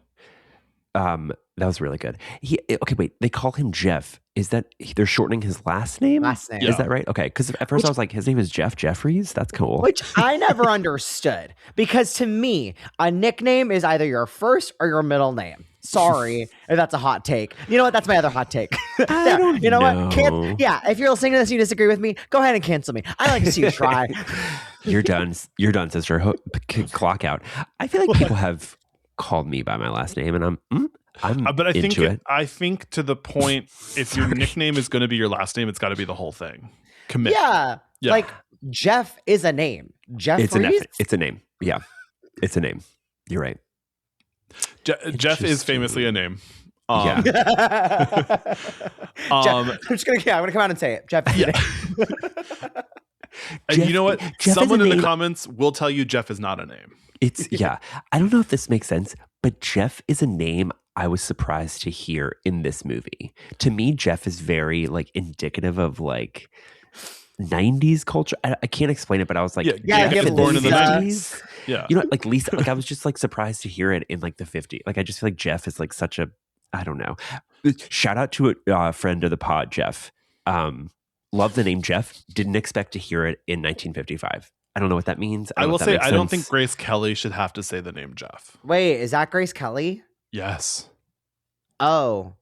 That was really good. Okay, wait. They call him Jeff. Is that they're shortening his last name? Last name. Is that right? Okay. Because at first I was like, his name is Jeff Jeffries. That's cool. Which I never understood. Because to me, a nickname is either your first or your middle name. Sorry if that's a hot take. You know what? That's my other hot take. I don't you know know. What? If you're listening to this and you disagree with me, go ahead and cancel me. I like to see you try. You're done. You're done, sister. Clock out. I feel like people have called me by my last name, and I'm but I think into it. I think to the point, if your nickname is going to be your last name, it's got to be the whole thing. Commit. Yeah. Like Jeff is a name. Jeff. It's a name. Yeah, it's a name. You're right. Jeff is famously a name. Yeah. I'm gonna come out and say it. Jeff. Yeah. And you know what? Someone in the comments will tell you Jeff is not a name. I don't know if this makes sense, but Jeff is a name I was surprised to hear in this movie. To me, Jeff is very like indicative of like 90s culture. I can't explain it, but I was like, Jeff born in the 90s. Yeah. You know, like Lisa, like I was just like surprised to hear it in like the 50s. Like I just feel like Jeff is like such a, I don't know. Shout out to a friend of the pod, Jeff. Love the name Jeff. Didn't expect to hear it in 1955. I don't know what that means. I will say, I don't think Grace Kelly should have to say the name Jeff. Wait, is that Grace Kelly? Yes. Oh,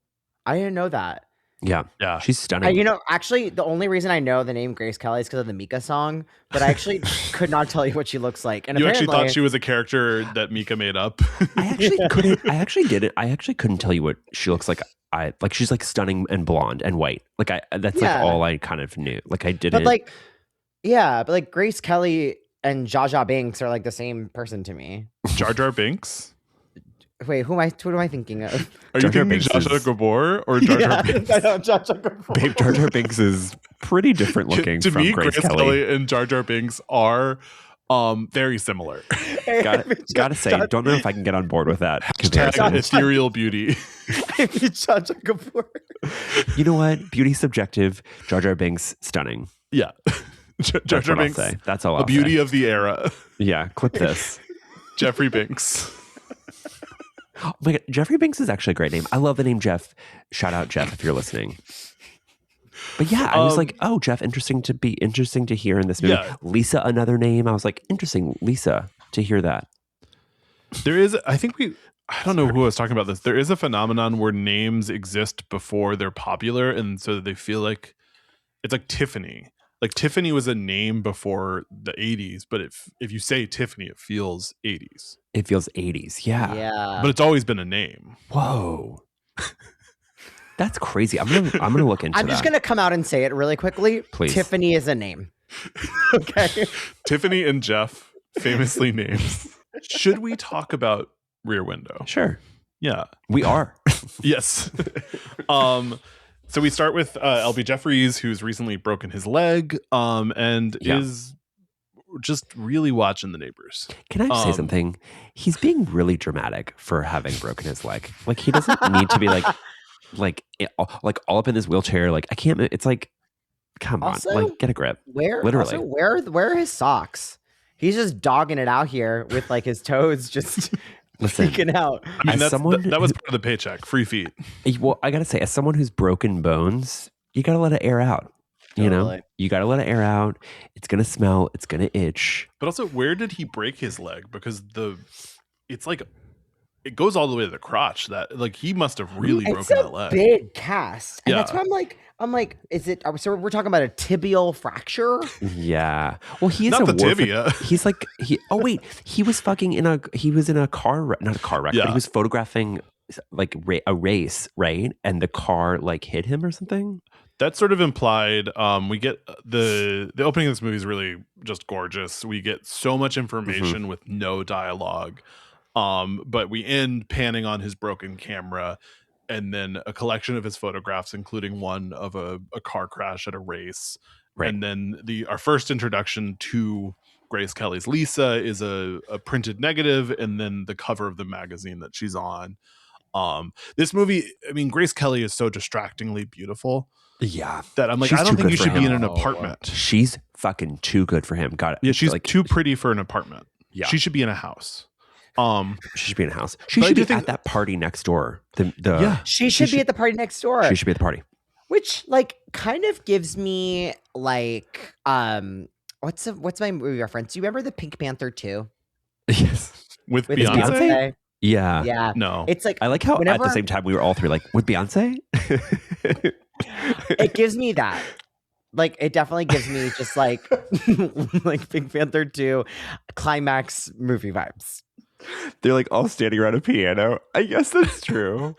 I didn't know that. Yeah. She's stunning. You know, actually, the only reason I know the name Grace Kelly is because of the Mika song, but I actually could not tell you what she looks like. And you actually thought she was a character that Mika made up? I actually couldn't. I actually didn't. I actually couldn't tell you what she looks like. She's like stunning and blonde and white. Like that's like all I kind of knew. Like I didn't. But like Grace Kelly and Jar Binks are like the same person to me. Jar Binks? Wait, who am I thinking of? Are you thinking Jar Jar Gabor or Jar Jar Binks? I know, Jar Jar Gabor. Babe, Jar Jar Binks is pretty different looking to from me, Grace Kelly. And Jar Jar Binks are very similar. Gotta say, don't know if I can get on board with that. Hashtag ethereal beauty. Jar Jar Gabor. You know what? Beauty subjective. Jar Jar Binks stunning. Yeah. Jar Jar Binks. That's all I'll say. A beauty of the era. Yeah, clip this. Jeffrey Binks. Oh my God, Jeffrey Binks is actually a great name. I love the name Jeff. Shout out Jeff if you're listening. But yeah, I was like, oh, Jeff, interesting to hear in this movie. Yeah. Lisa, another name. I was like, interesting, Lisa, to hear that. There is, I don't know who I was talking about this. There is a phenomenon where names exist before they're popular, and so they feel like it's like Tiffany. Like Tiffany was a name before the 80s, but if you say Tiffany, it feels 80s. It feels 80s, yeah. But it's always been a name. Whoa. That's crazy. I'm gonna look into that. I'm just gonna come out and say it really quickly. Please. Tiffany is a name. Okay. Tiffany and Jeff, famously names. Should we talk about Rear Window? Sure. Yeah. We are. Yes. So we start with LB Jeffries, who's recently broken his leg and is just really watching The Neighbors. Can I say something? He's being really dramatic for having broken his leg. Like he doesn't need to be like all up in this wheelchair. Like I can't. It's like, Come Also, on, like get a grip. Where Literally. also, where are his socks? He's just dogging it out here with like his toes just Listen, peeking out. I mean, As someone that was part of the paycheck. Free feet. Well, I gotta say, as someone who's broken bones, you gotta let it air out. You know, Totally. you gotta let it air out. It's gonna smell. It's gonna itch. But also, where did he break his leg? Because it's like it goes all the way to the crotch. That like he must have really It's broken a that leg. big cast, and that's Yeah. why I'm like, is it? So we're talking about a tibial fracture? Yeah. Well, he is Not a the warfare- tibia. He's like Oh wait, he was in a car wreck, not a car wreck, but Yeah. he was photographing like a race, right? And the car like hit him or something. That's sort of implied. We get the opening of this movie is really just gorgeous. We get so much information with no dialogue. But we end panning on his broken camera and then a collection of his photographs, including one of a car crash at a race. Right. And then our first introduction to Grace Kelly's Lisa is a printed negative, and then the cover of the magazine that she's on. This movie, I mean, Grace Kelly is so distractingly beautiful Yeah. that I'm like, She's I don't too think good you for should be in him. an apartment. She's fucking too good for him. Got it. Yeah, she's like too pretty for an apartment. Yeah. She should be in a house. She should be in a house. She But I should do be think- at that party next door. She should be at the party next door. She should be at the party. Which like kind of gives me like what's my movie reference? Do you remember the Pink Panther 2? Yes. With With Beyonce? Beyonce? Yeah. Yeah. No. It's like I like how whenever at the same time we were all three like, with Beyonce? it gives me that. Like it definitely gives me just like like Pink Panther 2 climax movie vibes. They're like all standing around a piano. I guess that's true.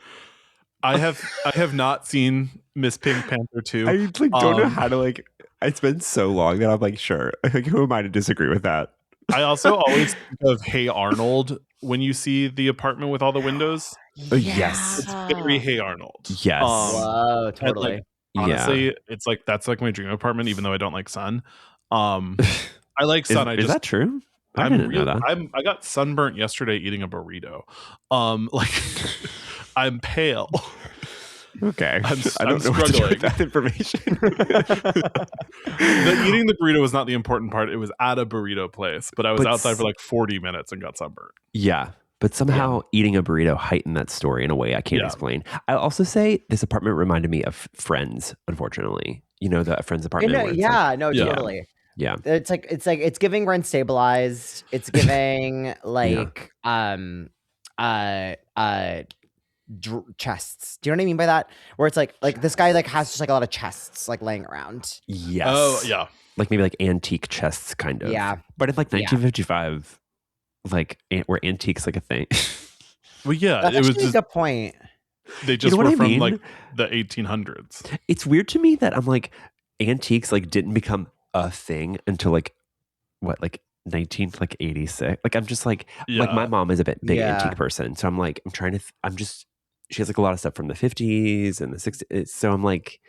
I have not seen Miss Pink Panther 2. I like don't know how to like. It's been so long that I'm like, sure. Like, who am I to disagree with that? I also always think of Hey Arnold when you see the apartment with all the windows. Oh, yes. It's very Hey Arnold. Yes. Whoa, and, totally. like, honestly, it's like that's like my dream apartment, even though I don't like sun. I like sun. Is that true? I I'm didn't really, know that. I got sunburnt yesterday eating a burrito. Like I'm pale. Okay. I'm I don't know what to do with struggling. that information. Eating the burrito was not the important part. It was at a burrito place, but I was But outside for like 40 minutes and got sunburnt. Yeah. But somehow eating a burrito heightened that story in a way I can't explain. I'll also say this apartment reminded me of Friends, unfortunately. You know, the Friends apartment. where it's like- Totally. yeah. It's giving rent stabilized. It's giving like chests. Do you know what I mean by that? Where it's like this guy like has just like a lot of chests like laying around. Yes. Oh, yeah. Like maybe like antique chests, kind of. Yeah. But in like 1955, like were antiques like a thing? Well, yeah, That's it was actually a just good point. they just know what were I from mean? like the 1800s. It's weird to me that I'm like antiques like didn't become a thing until like 1986. Like I'm just like Yeah. my mom is a big Yeah. antique person, so I'm like she has like a lot of stuff from the 50s and the 60s. So I'm like,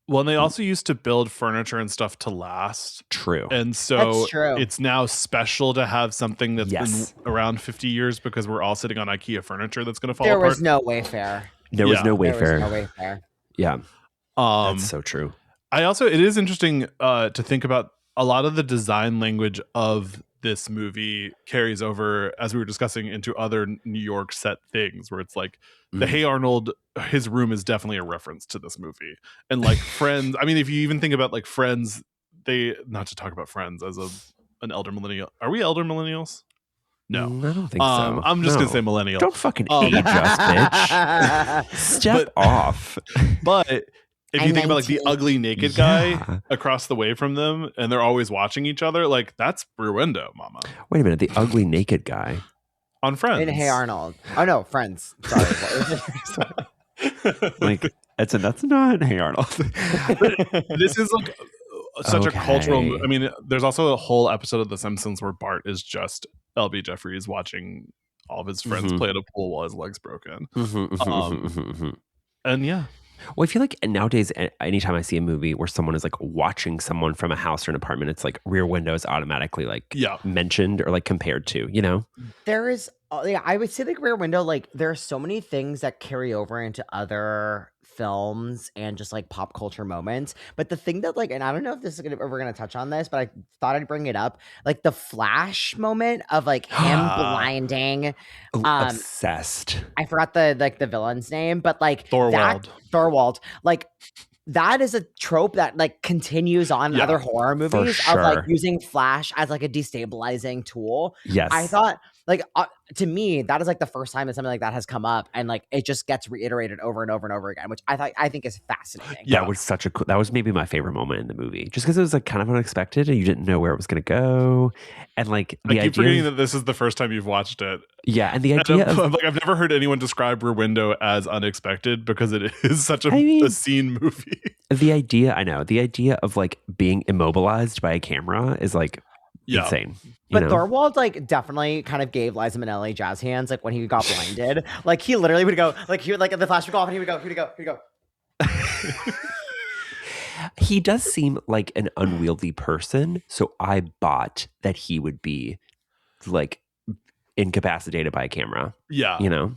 Well, and they also used to build furniture and stuff to last. true. And so That's true. it's now special to have something that's Yes. been around 50 years because we're all sitting on IKEA furniture that's going to fall There apart. was no Wayfair. There was Yeah. no There was Wayfair. no Wayfair. Yeah, Um, that's so true. it is interesting to think about a lot of the design language of this movie carries over, as we were discussing, into other New York set things where it's like the Mhm. Hey Arnold, his room is definitely a reference to this movie. And like Friends, I mean, if you even think about like Friends, not to talk about Friends as an elder millennial. Are we elder millennials? No. I don't think so. I'm just No. gonna say millennial. Don't fucking age us, bitch. Step off. But if you I'm think about like the 19. ugly naked guy Yeah. across the way from them, and they're always watching each other, like that's Rear Window, mama. Wait a minute, the ugly naked guy. On Friends. In Hey Arnold. Oh no, Friends. Sorry. What was it? Like that's not Hey Arnold. This is like such a cultural. Okay. I mean, there's also a whole episode of The Simpsons where Bart is just LB Jeffries watching all of his friends Mhm. play at a pool while his leg's broken. Mhm. And yeah, Well, I feel like nowadays, anytime I see a movie where someone is like watching someone from a house or an apartment, it's like Rear Window is automatically like yeah, mentioned or like compared to, you know? There is, I would say like Rear Window, like there are so many things that carry over into other films and just like pop culture moments. But the thing that like, and I don't know if this is gonna, or we're gonna touch on this, but I thought I'd bring it up, like the Flash moment of like him blinding. Obsessed. I forgot the villain's name, but like Thorwald. Like that is a trope that like continues on in other horror movies of like using Flash as like a destabilizing tool. Yes. I thought like to me that is like the first time that something like that has come up, and like it just gets reiterated over and over and over again, which I think is fascinating. Yeah, that was maybe my favorite moment in the movie, just because it was like kind of unexpected and you didn't know where it was going to go, and like I keep forgetting that this is the first time you've watched it. Yeah, and the idea of like I've never heard anyone describe Rear Window as unexpected because it is such a scene movie. The idea of like being immobilized by a camera is like insane. But Thorwald like definitely kind of gave Liza Minnelli jazz hands like when he got blinded. Like he literally would go like he would like the flash would go off and he would go, here we go. He does seem like an unwieldy person, so I bought that he would be like incapacitated by a camera. Yeah. You know?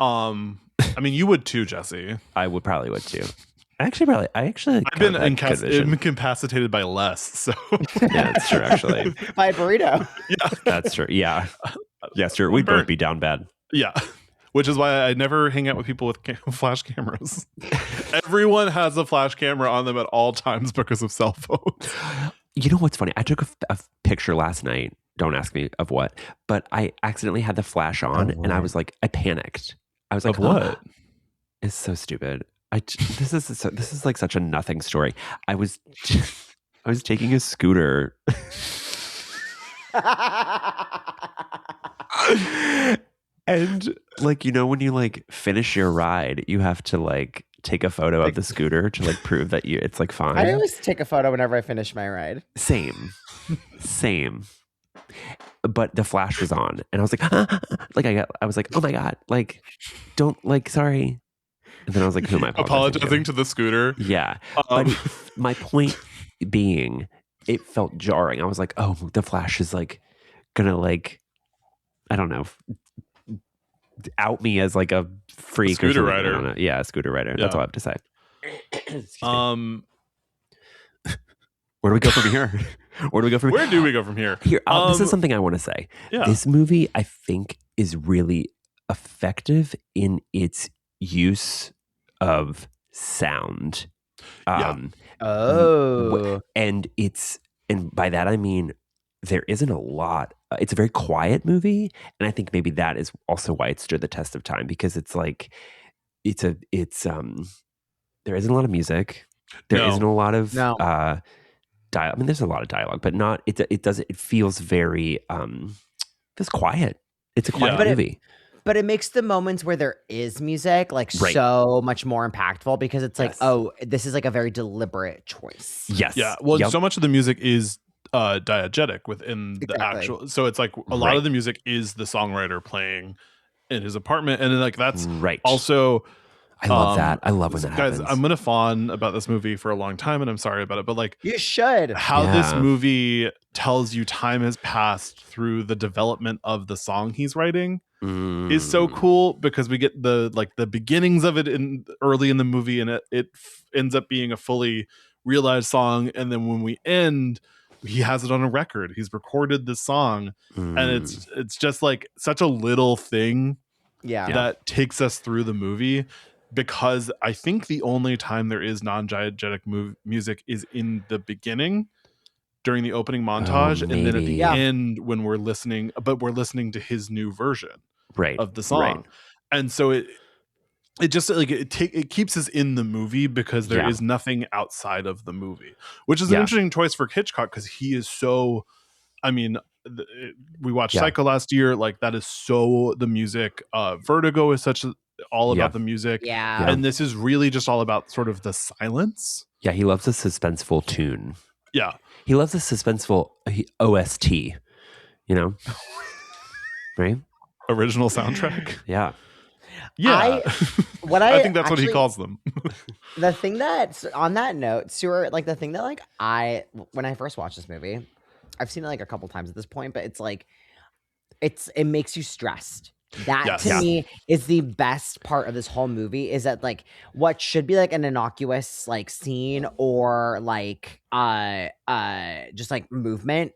I mean you would too, Jesse. I probably would too. I've been incapacitated by less, so yeah, that's true. Actually, by a burrito. Yeah, that's true. Yeah, yes, sure. We'd both be down bad. Yeah, which is why I never hang out with people with flash cameras. Everyone has a flash camera on them at all times because of cell phones. You know what's funny? I took a picture last night. Don't ask me of what, but I accidentally had the flash on, and I was like, I panicked. I was like, of what? It's so stupid. This is like such a nothing story. I was taking a scooter. And like, you know, when you like finish your ride, you have to like take a photo of the scooter to like prove that it's like fine. I always take a photo whenever I finish my ride. Same. But the flash was on and I was like, I was like, oh my God, like, don't like, sorry. And then I was like, who am I apologizing to the scooter? Yeah. But my point being, it felt jarring. I was like, oh, the flash is like gonna like, I don't know, out me as like a freak scooter or rider. I don't know. Yeah, a scooter rider. Yeah. That's all I have to say. Where do we go from here? Where do we go from here? Here, this is something I want to say. Yeah. This movie, I think, is really effective in its use of sound. And by that I mean there isn't a lot. It's a very quiet movie, and I think maybe that is also why it stood the test of time, because it's like there isn't a lot of music. There isn't a lot of dialogue. I mean, there's a lot of dialogue, but not. It feels very feels quiet. It's a quiet movie. But it makes the moments where there is music like so much more impactful, because it's like, oh, this is like a very deliberate choice. Yes. Yeah. Well, so much of the music is diegetic within the actual. So it's like a lot of the music is the songwriter playing in his apartment, and then like that's also. I love that. I love when that guys, happens. I'm gonna fawn about this movie for a long time, and I'm sorry about it, but like you should. How this movie tells you time has passed through the development of the song he's writing is so cool, because we get the beginnings of it early in the movie, and it ends up being a fully realized song, and then when we end, he has it on a record. He's recorded this song, and it's just like such a little thing that takes us through the movie. Because I think the only time there is non-diegetic music is in the beginning during the opening montage, and then at the end when we're listening to his new version of the song. Right. And so it just like it keeps us in the movie, because there is nothing outside of the movie, which is an interesting choice for Hitchcock, because he is so. I mean, we watched Psycho last year. Like that is so the music. Vertigo is such all about the music. And this is really just all about sort of the silence. Yeah, he loves a suspenseful tune. Yeah. He loves a suspenseful OST, you know? Right? Original soundtrack. Yeah. Yeah. I think that's what he calls them. The thing that, on that note, Stuart, like the thing that like when I first watched this movie, I've seen it like a couple times at this point, but it's like, it makes you stressed. That to me is the best part of this whole movie, is that like what should be like an innocuous like scene or like just like movement,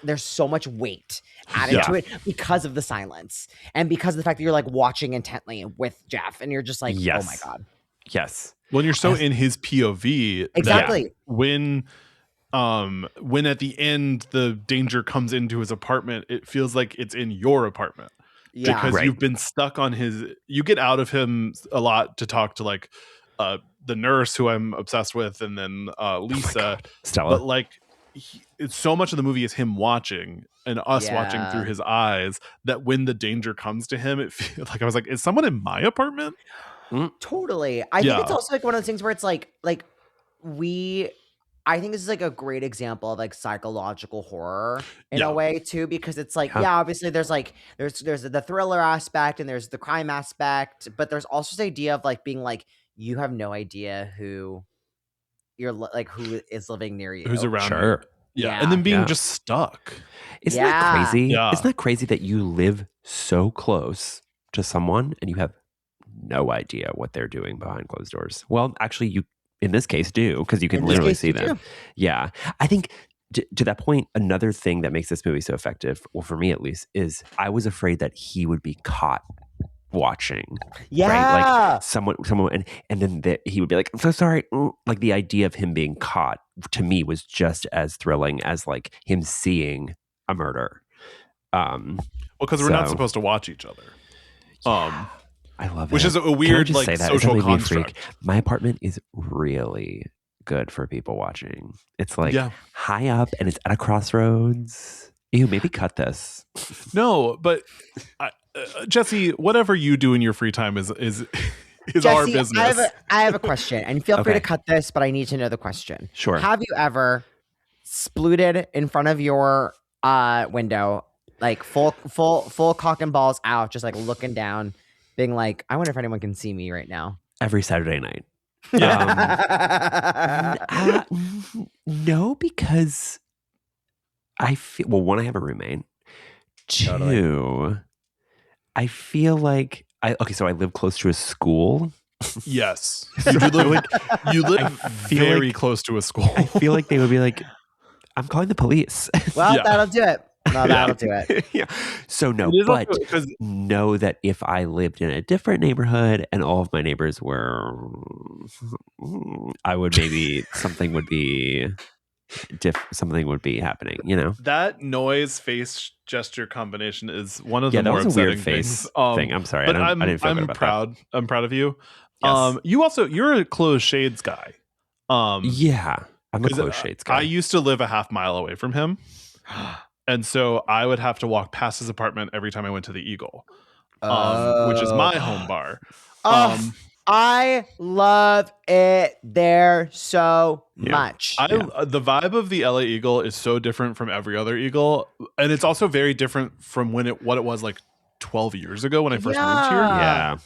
there's so much weight added to it because of the silence and because of the fact that you're like watching intently with Jeff and you're just like, oh my God. Yes. When you're so in his POV, exactly. When at the end the danger comes into his apartment, it feels like it's in your apartment. Yeah. Because you've been stuck on you get out of him a lot to talk to like the nurse who I'm obsessed with, and then Lisa, Stella. But like it's so much of the movie is him watching and us watching through his eyes, that when the danger comes to him, it feels like I was like, is someone in my apartment? Totally. I think it's also like one of those things where it's like I think this is like a great example of like psychological horror in a way too, because it's like, obviously there's like, there's the thriller aspect and there's the crime aspect, but there's also this idea of like being like, you have no idea who you're like, who is living near you. Who's around you. Yeah. And then being just stuck. Isn't that crazy? Yeah. Isn't that crazy that you live so close to someone and you have no idea what they're doing behind closed doors? Well, actually, you in this case do, because you can literally see them. Yeah. I think to that point, another thing that makes this movie so effective, well, for me at least, is I was afraid that he would be caught watching. Yeah. Right? Like someone and then he would be like, I'm so sorry. Like the idea of him being caught to me was just as thrilling as like him seeing a murder. Well, because we're not supposed to watch each other. I love it. Which is a weird like social construct. My apartment is really good for people watching. It's like high up and it's at a crossroads. Ew, maybe cut this. No, but Jesse, whatever you do in your free time is Jesse, our business. I have a question, and feel free to cut this, but I need to know the question. Sure. Have you ever splooted in front of your window, like full cock and balls out, just like looking down, being like, I wonder if anyone can see me right now? Every Saturday night. No, because I feel, well, one, I have a roommate. Two, I feel like so I live close to a school. Yes. You live very close to a school. I feel like they would be like, I'm calling the police. Well, that'll do it. No, that'll do it. Yeah. So no, but know that if I lived in a different neighborhood and all of my neighbors were, I would maybe something would be happening. You know, that noise face gesture combination is one of the more that was a weird upsetting face things. thing. I'm sorry, but I didn't feel good about proud. that. I'm proud of you. Yes. You're a closed shades guy. Yeah, I'm a closed shades guy. I used to live a half mile away from him. And so I would have to walk past his apartment every time I went to the Eagle, which is my home bar. I love it there so much. The vibe of the LA Eagle is so different from every other Eagle. And it's also very different from what it was like 12 years ago when I first moved here. Yeah.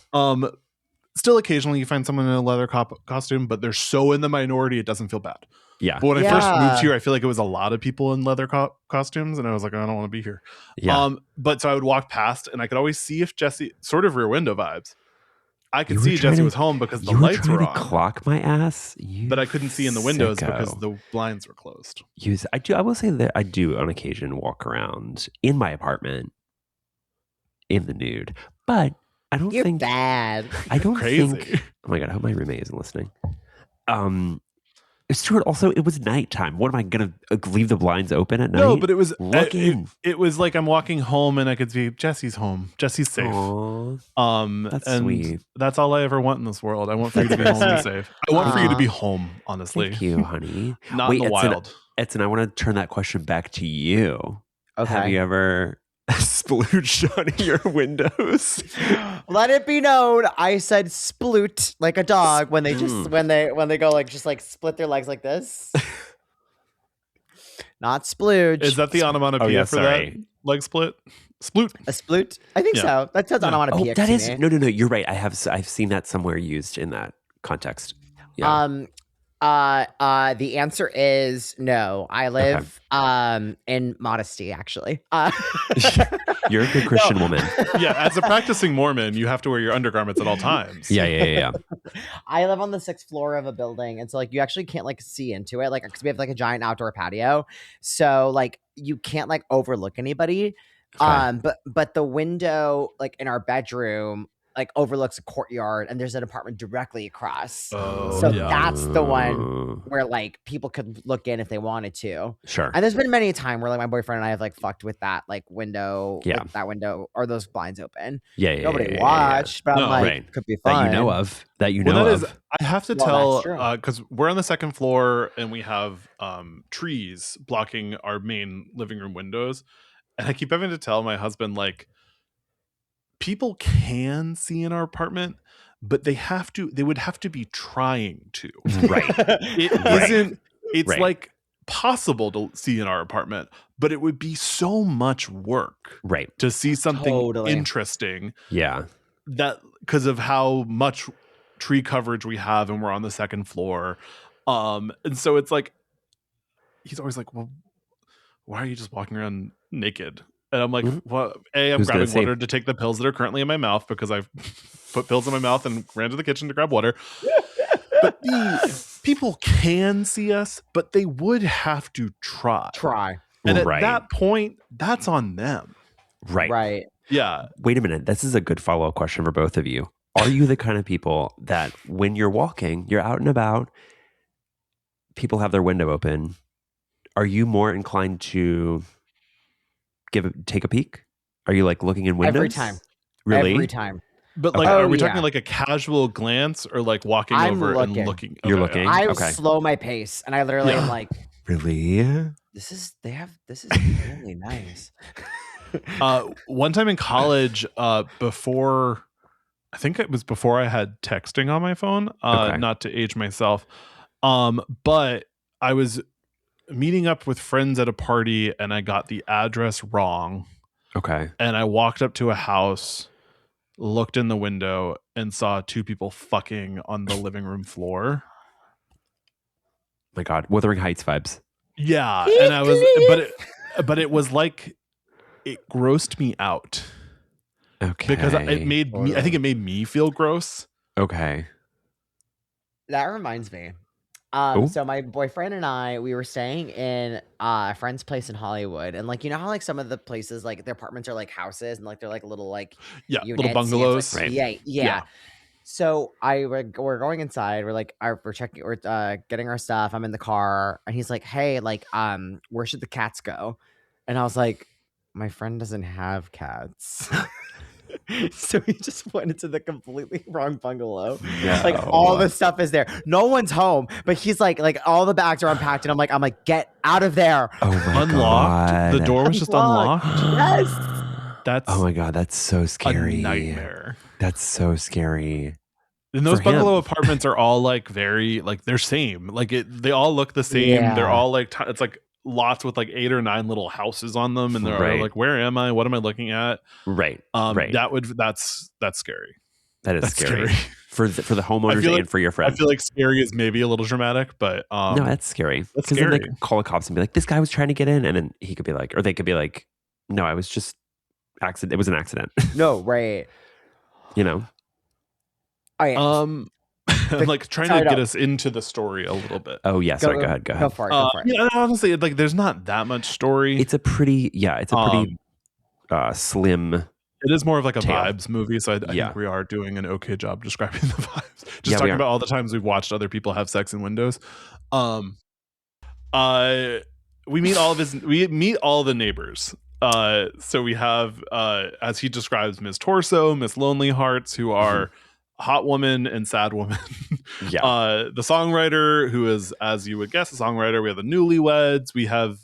Still occasionally you find someone in a leather costume, but they're so in the minority it doesn't feel bad. Yeah. But when I first moved here, I feel like it was a lot of people in leather costumes, and I was like, I don't want to be here. Yeah. But so I would walk past, and I could always see if Jesse, sort of Rear Window vibes. I could see Jesse was home because the lights were on. Clock my ass, but I couldn't see in the windows because the blinds were closed. I will say that I do on occasion walk around in my apartment in the nude, but I don't think bad. I don't think. Oh my god! I hope my roommate isn't listening. Stuart, also, it was nighttime. What am I going to leave the blinds open at night? No, but it was it was like I'm walking home and I could see Jesse's home. Jesse's safe. Aww, that's sweet. That's all I ever want in this world. I want for you to be home and safe. I want for you to be home, honestly. Thank you, honey. Not in the wild. Edson, I want to turn that question back to you. Okay. Have you ever splooged on your windows? Let it be known, I said sploot like a dog when they just when they go like just like split their legs like this. Not splooge. Is that the onomatopoeia for that leg split? Sploot. A sploot? I think so. That sounds onomatopoeia. That is no. You're right. I've seen that somewhere used in that context. Yeah. The answer is no. I live in modesty, actually. You're a good Christian woman. Yeah, as a practicing Mormon, you have to wear your undergarments at all times. Yeah. I live on the 6th floor of a building, and so like you actually can't like see into it, like because we have like a giant outdoor patio, so like you can't like overlook anybody. Okay. But the window like in our bedroom like overlooks a courtyard, and there's an apartment directly across. Oh, So yeah. that's the one where like people could look in if they wanted to. Sure. And there's been many a time where like my boyfriend and I have like fucked with that like window, Yeah. with that window or those blinds open. Yeah. Nobody watched, but I'm No. like, Right. could be fun. That you know of. Well, that is, I have to Well, tell, that's because we're on the 2nd floor and we have trees blocking our main living room windows. And I keep having to tell my husband, like, people can see in our apartment, but they would have to be trying to. Right. It isn't, it's Right. like possible to see in our apartment, but it would be so much work Right. to see something Totally. interesting Yeah. that because of how much tree coverage we have and we're on the 2nd floor. And so it's like, he's always like, well, why are you just walking around naked? And I'm like, well, I'm Who's gonna grabbing say- water to take the pills that are currently in my mouth because I've put pills in my mouth and ran to the kitchen to grab water. But people can see us, but they would have to try. And at Right. that point, that's on them. Right. Yeah. Wait a minute. This is a good follow-up question for both of you. Are you the kind of people that when you're walking, you're out and about, people have their window open, are you more inclined to take a peek? Are you like looking in windows? Every time. Really? Every time. But like, Okay. are we Oh, talking yeah. like a casual glance or like walking I'm over looking. and looking? You're Okay, looking? I Okay. slow my pace, and I literally am like, Really? this is really nice. One time in college, before I think it was before I had texting on my phone, Okay. not to age myself, but I was meeting up with friends at a party and I got the address wrong. Okay. And I walked up to a house, looked in the window, and saw 2 people fucking on the living room floor. My God. Wuthering Heights vibes. Yeah, and I was, but it was like it grossed me out Okay. because it made me. I think it made me feel gross. Okay. That reminds me. Oh. So my boyfriend and I, we were staying in a friend's place in Hollywood, and like you know how like some of the places like their apartments are like houses and like they're like little like Yeah, units, little bungalows. Like, Right. yeah. Yeah. So we're going inside. We're like, we're checking, we're getting our stuff. I'm in the car, and he's like, "Hey, like, where should the cats go?" And I was like, "My friend doesn't have cats." So he just went into the completely wrong bungalow. No. Like all the stuff is there. No one's home, but he's like all the bags are unpacked, and I'm like, get out of there. Oh my Unlocked. God. The door was just unlocked. Yes. That's Oh my God. That's so scary. a nightmare. That's so scary. And those For him. bungalow apartments are all like very like they're same. Like they all look the same. Yeah. They're all like it's like lots with like 8 or 9 little houses on them, and they're Right. like, where am I? What am I looking at? Right. Right. That's scary. That is That's scary. scary. For the homeowners feel like- and for your I friends. feel like scary is maybe a little dramatic, but No, that's scary. that's Because then they scary. can call the cops and be like, this guy was trying to get in. And then he could be like, or they could be like, no, I was just accident. It was an accident. No, right. You know? Oh yeah. I'm like trying Sorry, to get no. us into the story a little bit. Oh, yeah. Sorry. Go ahead. Go Go ahead. for it. Go for it. Yeah, honestly, like there's not that much story. It's a pretty slim. It is more of like a tale. vibes movie, so I Yeah. think we are doing an okay job describing the vibes. Just Yeah, we talking are. about all the times we've watched other people have sex in windows. We meet all the neighbors. So we have, as he describes, Miss Torso, Miss Lonely Hearts, who are hot woman and sad woman. Yeah. The songwriter, who is, as you would guess, a songwriter. We have the newlyweds. We have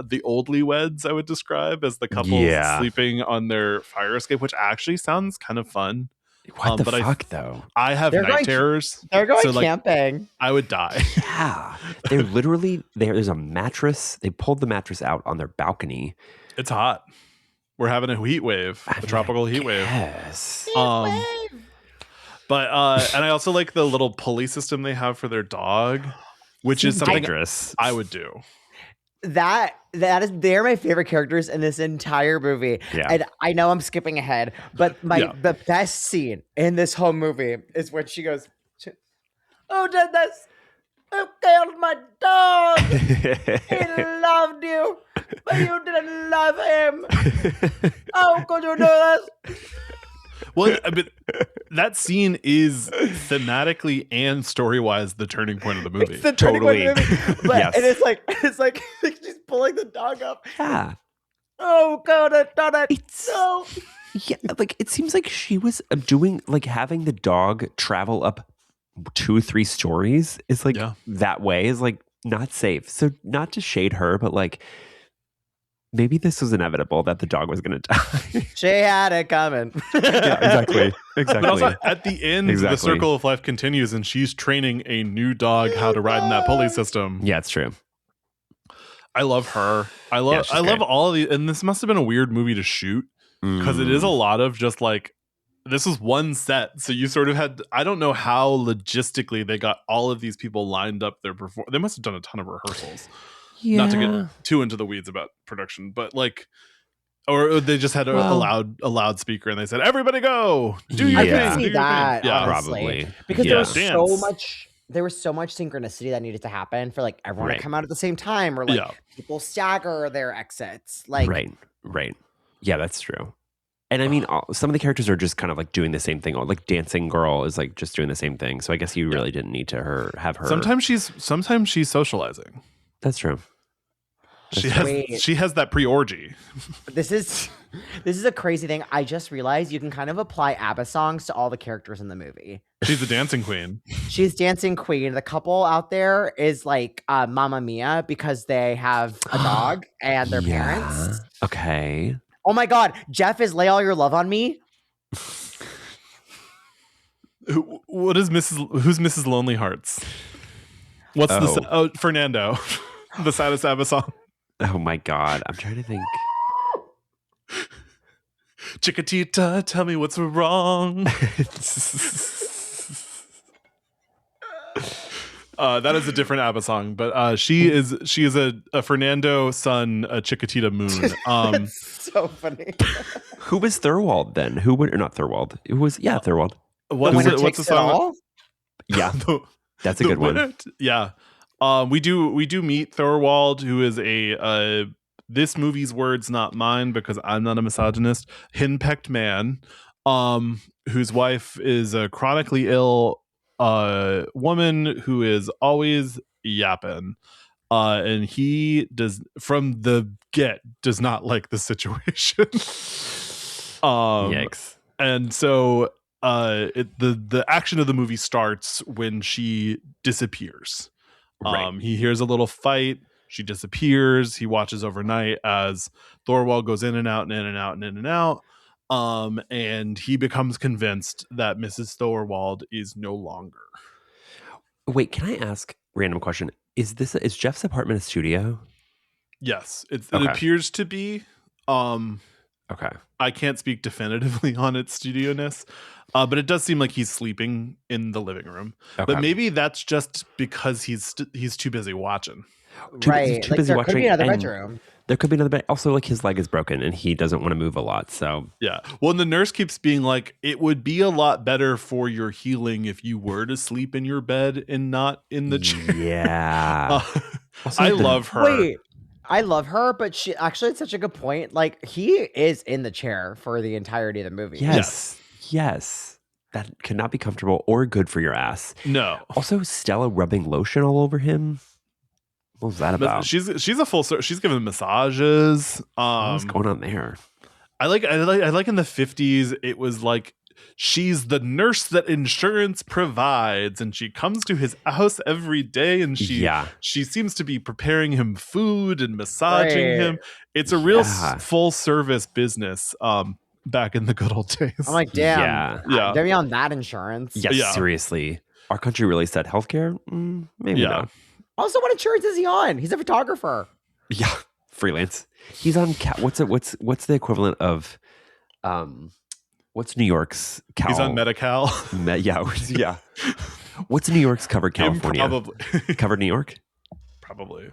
the oldlyweds, I would describe as the couples Yeah. sleeping on their fire escape, which actually sounds kind of fun. What the but fuck, though? I have They're night going- terrors. They're going So, like, camping. I would die. Yeah. They're literally, there's a mattress. They pulled the mattress out on their balcony. It's hot. We're having a heat wave, a tropical heat wave. Yes. But and I also like the little pulley system they have for their dog. which is something dangerous. I would do. They're my favorite characters in this entire movie. Yeah. And I know I'm skipping ahead, but the best scene in this whole movie is when she goes, "Who did this? Who killed my dog? He loved you, but you didn't love him. How could you do this?" Well, but that scene is thematically and story-wise the turning point of the movie. It's the turning point of the movie. But, Yes. and it's like she's pulling the dog up. Yeah. Oh, God, I done it. No. Yeah, like it seems like she was doing like having the dog travel up 2-3 stories is like that way is like not safe. So not to shade her, but like maybe this was inevitable that the dog was going to die. She had it coming. Yeah, exactly. But also at the end, the circle of life continues, and she's training a new dog how to ride in that pulley system. Yeah, it's true. I love her. I love all of the, and this must have been a weird movie to shoot because it is a lot of just like, this was one set. So you sort of had, I don't know how logistically they got all of these people lined up their They must have done a ton of rehearsals. Yeah. Not to get too into the weeds about production, but like, or they just had a loudspeaker and they said, "Everybody go, do your thing." I can see that, Yeah, probably because Yeah. there was so much synchronicity that needed to happen for like everyone to come out at the same time, or like people stagger their exits. Like, right. Yeah, that's true. And I mean, some of the characters are just kind of like doing the same thing. Like Dancing Girl is like just doing the same thing. So I guess you really didn't need to have her. Sometimes she's socializing. That's true. She has that pre-orgy. This is a crazy thing. I just realized you can kind of apply ABBA songs to all the characters in the movie. She's a dancing queen. She's dancing queen. The couple out there is like Mamma Mia because they have a dog and their parents. Okay. Oh my God, Jeff is "Lay All Your Love on Me." Who's Mrs. Lonely Hearts? What's Fernando, the saddest ABBA song. Oh my God, I'm trying to think. Chiquitita, tell me what's wrong. That is a different ABBA song, but she is a Fernando son, a Chiquitita moon. That's so funny. Who was Thorwald then? Who would, or not Thorwald? It was Thorwald. What's the song? Yeah, that's a good one. Yeah. We do meet Thorwald, who is a this movie's words, not mine, because I'm not a misogynist, henpecked man, whose wife is a chronically ill woman who is always yapping. And he does not like the situation. Yikes. And so the action of the movie starts when she disappears. Right. He hears a little fight. She disappears. He watches overnight as Thorwald goes in and out and in and out and in and out. And he becomes convinced that Mrs. Thorwald is no longer. Wait, can I ask a random question? Is Jeff's apartment a studio? Yes, it appears to be. Okay. I can't speak definitively on its studio-ness, but it does seem like he's sleeping in the living room. Okay. But maybe that's just because he's too busy watching. Too busy watching. Could be another bedroom. There could be another bed. Also, like his leg is broken and he doesn't want to move a lot. So yeah. Well, and the nurse keeps being like, it would be a lot better for your healing if you were to sleep in your bed and not in the chair. Yeah. I love her. Wait. I love her, but she actually, it's such a good point. Like, he is in the chair for the entirety of the movie. Yes. That could not be comfortable or good for your ass. No. Also, Stella rubbing lotion all over him. What was that about? She's a full. She's giving massages. What's going on there? I like in the 50s. It was like she's the nurse that insurance provides, and she comes to his house every day, and she seems to be preparing him food and massaging him. It's a real full service business. Back in the good old days. I'm like, damn. Yeah. They're on that insurance. Yes, seriously. Our country really said healthcare? Maybe not. Also, what insurance is he on? He's a photographer. Yeah, freelance. He's on what's the equivalent of what's New York's Cal? He's on Medi-Cal. Yeah. What's New York's covered California? Probably. Covered New York? Probably.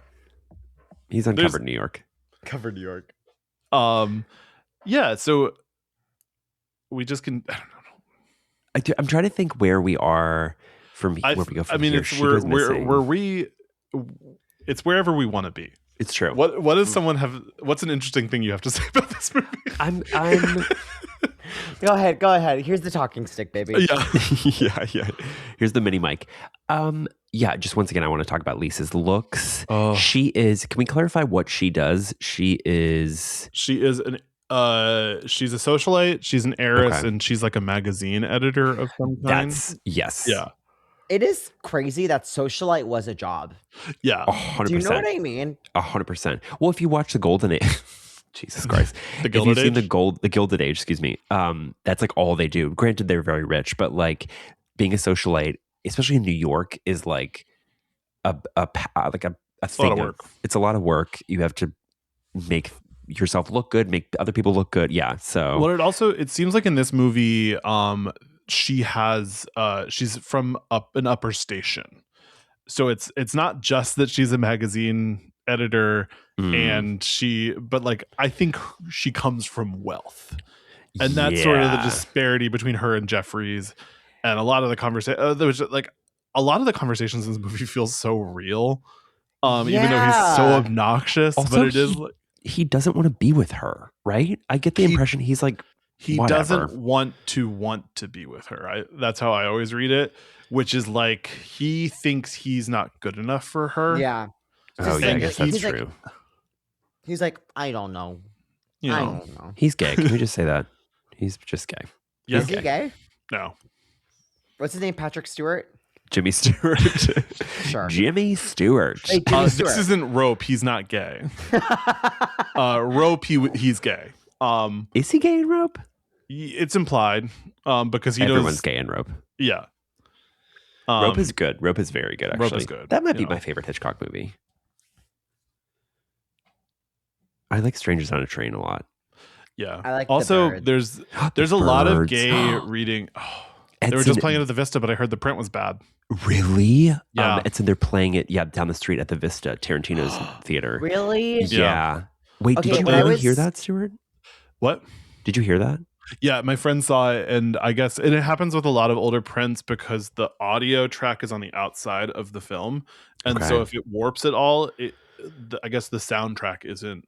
He's uncovered New York. Covered New York. Yeah, so we just can, I don't know. I'm trying to think where we are from where we go from here. It's wherever we want to be. It's true. What does someone have? What's an interesting thing you have to say about this movie? I'm Go ahead. Here's the talking stick, baby. yeah. Here's the mini mic. Just once again, I want to talk about Lisa's looks. Oh. She is. Can we clarify what she does? She's a socialite. She's an heiress, and she's like a magazine editor of some kind. Yes. Yeah. It is crazy that socialite was a job. Yeah. 100%. Do you know what I mean? 100%. Well, if you watch the Golden Age, Jesus Christ, the Gilded if you've Age? seen the Gilded Age, excuse me, that's like all they do. Granted, they're very rich, but like being a socialite, especially in New York, is like a thing. It's a lot of work. It's a lot of work. You have to make yourself look good, make other people look good. Yeah. So it seems like in this movie, she's from an upper station, so it's not just that she's a magazine editor but like I think she comes from wealth, and that's sort of the disparity between her and Jeffries, and a lot of the conversations in this movie feels so real, even though he's so obnoxious. Also, but it is he doesn't want to be with her, right? I get the impression he's like, he doesn't want to be with her. That's how I always read it, which is like he thinks he's not good enough for her. Yeah. Oh, yeah, I guess that's true. He's like, I don't know. You know. I don't know. He's gay. Can we just say that? He's just gay. Yeah. Is he gay? No. What's his name? Patrick Stewart? Jimmy Stewart. Sure. Jimmy Stewart. Hey, Jimmy Stewart. This isn't Rope. He's not gay. Rope, he's gay. Is he gay in Rope? It's implied because everyone's gay in Rope. Yeah. Rope is good. Rope is very good, actually. Rope is good. That might be my favorite Hitchcock movie. I like Strangers on a Train a lot. Yeah. I like also, the there's a lot of gay reading. They were just playing it at the Vista, but I heard the print was bad. Really? Yeah. They're playing it, down the street at the Vista, Tarantino's theater. Really? Yeah. Wait, Okay, did you really hear that, Stuart? What? Did you hear that? Yeah, my friend saw it, and I guess it happens with a lot of older prints because the audio track is on the outside of the film, and so if it warps at all, I guess the soundtrack isn't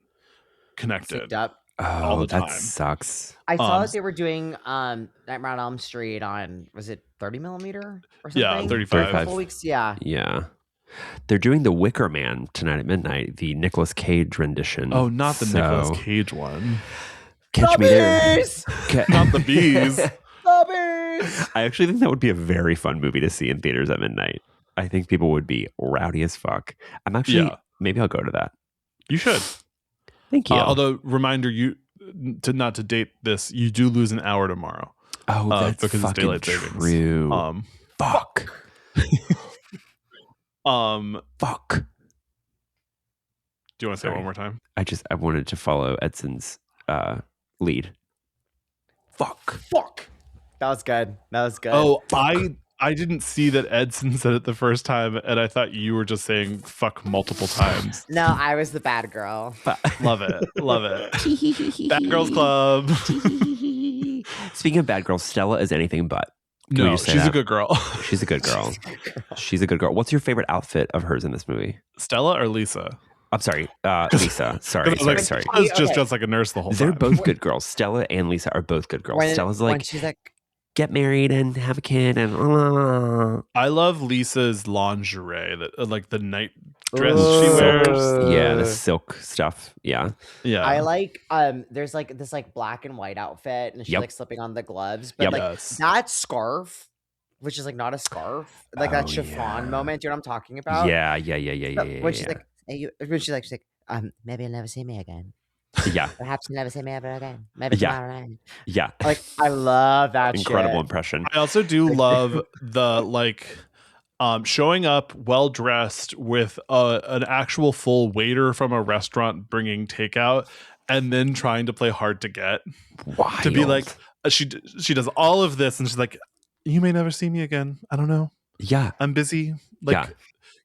connected. Up. All the time. That sucks. I saw that they were doing Nightmare on Elm Street on, was it 30 millimeter or something? Yeah, 35. A couple weeks, yeah. Yeah. They're doing The Wicker Man tonight at midnight, the Nicolas Cage rendition. Oh, not the Nicolas Cage one. Catch me there. Not the bees. The bees. I actually think that would be a very fun movie to see in theaters at midnight. I think people would be rowdy as fuck. I'm actually, maybe I'll go to that. You should. Thank you. Although, reminder, not to date this, you do lose an hour tomorrow. Oh, that's because it's fucking daylight savings. true. Fuck. Fuck. Do you want to say it one more time? I wanted to follow Edson's lead. Fuck. That was good. Oh, I didn't see that Edson said it the first time, and I thought you were just saying fuck multiple times. No, I was the bad girl. Love it. Bad Girls Club. Speaking of bad girls, Stella is anything but. No, she's a good girl. She's a good girl. She's a good girl. What's your favorite outfit of hers in this movie? Stella or Lisa? I'm sorry, Lisa. Sorry. Stella's just dressed like a nurse the whole time. They're both good girls. Stella and Lisa are both good girls. Stella's like, she's like, get married and have a kid and I love Lisa's lingerie, that like the night dress she wears. Yeah, the silk stuff. Yeah. I like there's like this like black and white outfit, and she's like slipping on the gloves, but like that scarf, which is like not a scarf, like that chiffon moment. Do you know what I'm talking about? Yeah. When she's like, she's like, maybe you'll never see me again. Yeah. Perhaps you'll never see me ever again. Maybe tomorrow night. Yeah. Like, I love that incredible impression. I also do love the like showing up well dressed with an actual full waiter from a restaurant bringing takeout, and then trying to play hard to get. Wild. To be like, she does all of this, and she's like, you may never see me again. I don't know. Yeah. I'm busy. Like, Yeah.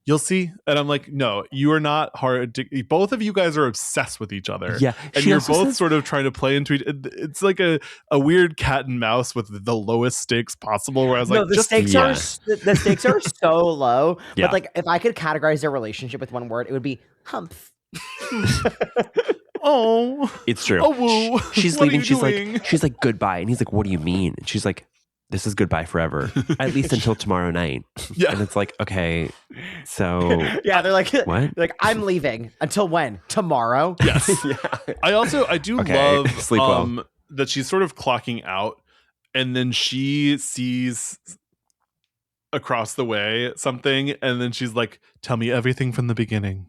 you'll see. And I'm like, no, you are not hard. Both of you guys are obsessed with each other. Yeah. And She you're also both says- sort of trying to play into it. It's like a weird cat and mouse with the lowest stakes possible. Where I was No, like, the just stakes yeah. are the stakes are so low. Yeah. But like, if I could categorize their relationship with one word, it would be humph. oh, It's true. oh, woo. She's What are leaving. you She's doing? like, goodbye. And he's like, what do you mean? And she's like, this is goodbye forever, at least until tomorrow night. Yeah. And it's like, okay, so Yeah, they're like, what? they're like, I'm leaving until when? Tomorrow. Yes. I do Okay, love sleep well. that she's sort of clocking out, and then she sees across the way something, and then she's like, tell me everything from the beginning.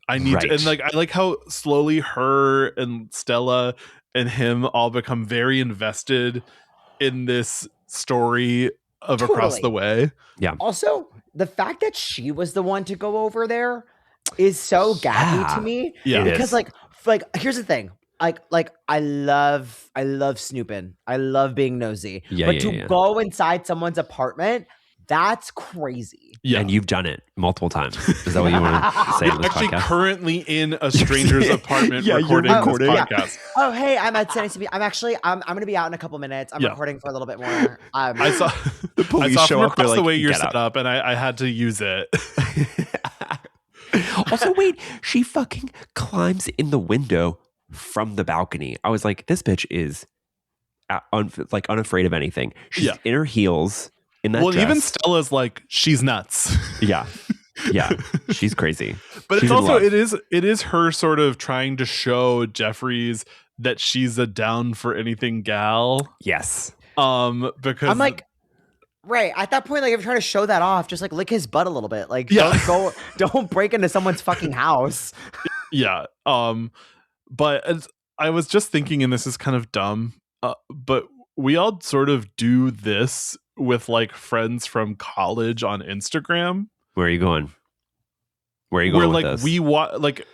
I need to, Right. and like I like how slowly her and Stella and him all become very invested in this story of across Totally. the way. Also, the fact that she was the one to go over there is so gaggy Yeah. to me. Yeah. It Because is. like here's the thing. Like I love snooping. I love being nosy. Yeah, but yeah, to yeah. go inside someone's apartment, that's crazy. Yeah. And you've done it multiple times. Is that what you want to say on You're this actually podcast? currently in a stranger's apartment Yeah, you're recording this recording. podcast. Oh, hey, I'm at Tennessee. I'm gonna be out in a couple minutes. I'm Yeah. recording for a little bit more. I saw The police I saw show from up, they're across the like, way you're "Get set up, and I had to use it. Also, wait, she fucking climbs in the window from the balcony. I was like, this bitch is unafraid of anything. She's Yeah. in her heels in that Well, dress. even Stella's like, she's nuts. Yeah. She's crazy. But She's it's in also love. it is her sort of trying to show Jeffries that she's a down for anything gal. Yes. Because I'm like, right at that point, like if you're trying to show that off, just like lick his butt a little bit. Like, Yeah. don't break into someone's fucking house. yeah. But I was just thinking, and this is kind of dumb, but we all sort of do this with like friends from college on Instagram. Where are you going? Where are you going Where with like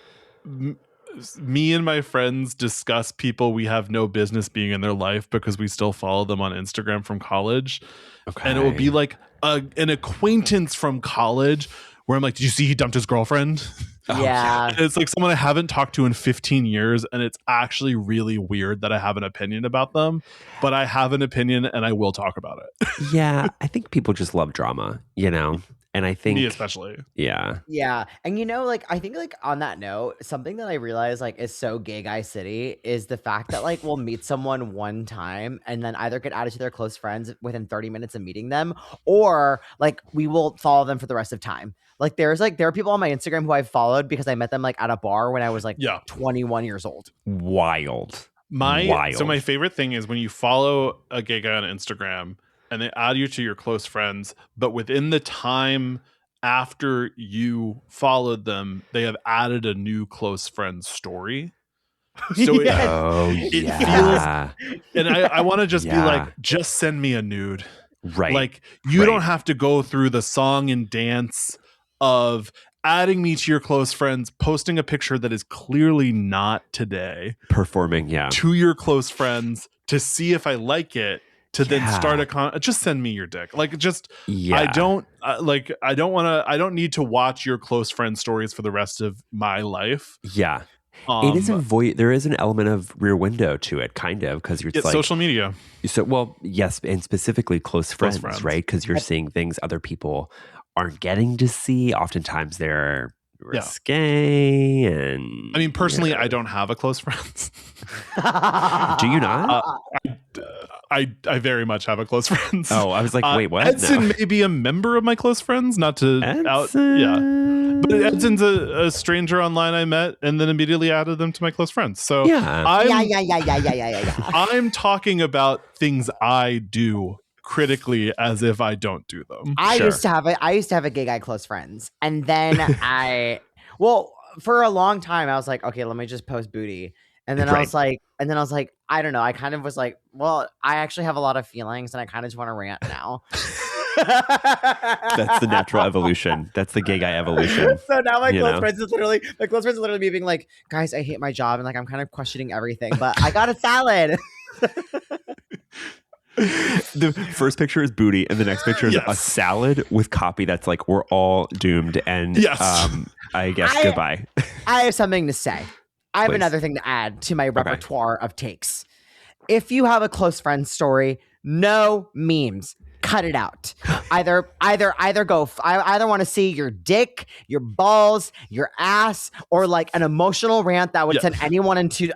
this? me and my friends discuss people we have no business being in their life because we still follow them on Instagram from college. Okay. And it will be like an acquaintance from college where I'm like, did you see he dumped his girlfriend? Yeah. And it's like someone I haven't talked to in 15 years. And it's actually really weird that I have an opinion about them, but I have an opinion and I will talk about it. Yeah, I think people just love drama, you know? And I think Me especially. Yeah. Yeah. And like I think like on that note, something that I realize like is so gay guy city is the fact that like we'll meet someone one time and then either get added to their close friends within 30 minutes of meeting them, or like we will follow them for the rest of time. Like there are people on my Instagram who I've followed because I met them like at a bar when I was like 21 years old. Wild. So my favorite thing is when you follow a gay guy on Instagram and they add you to your close friends, but within the time after you followed them, they have added a new close friend story. So Yes. feels, and I want to just be like, just send me a nude. Right. Like you don't have to go through the song and dance of adding me to your close friends, posting a picture that is clearly not today, performing, to your close friends to see if I like it, to then start just send me your dick. Like just I don't need to watch your close friend stories for the rest of my life. Yeah. It is there is an element of Rear Window to it, kind of, because it's like social media. So, well, yes, and specifically close friends. Right? Because you're seeing things other people aren't getting to see. Oftentimes they're risque, and I mean, personally, I don't have a close friends. Do you not? I very much have a close friends. Oh, I was like, wait, what? Edson may be a member of my close friends, not to out. Yeah. But Edson's a stranger online I met and then immediately added them to my close friends. So I'm talking about things I do critically as if I don't do them. I used to have a gay guy close friends. And then for a long time I was like, okay, let me just post booty. And then I was like, I don't know. I kind of was like, well, I actually have a lot of feelings and I kind of just want to rant now. That's the natural evolution. That's the gay guy evolution. So now my close friends is literally me being like, guys, I hate my job and like I'm kind of questioning everything, but I got a salad. The first picture is booty, and the next picture is a salad with copy that's like, we're all doomed, and I guess goodbye. I have something to say. I have Please. another thing to add to my repertoire of takes. If you have a close friend story, no memes. Cut it out. I either want to see your dick, your balls, your ass, or like an emotional rant that would send anyone into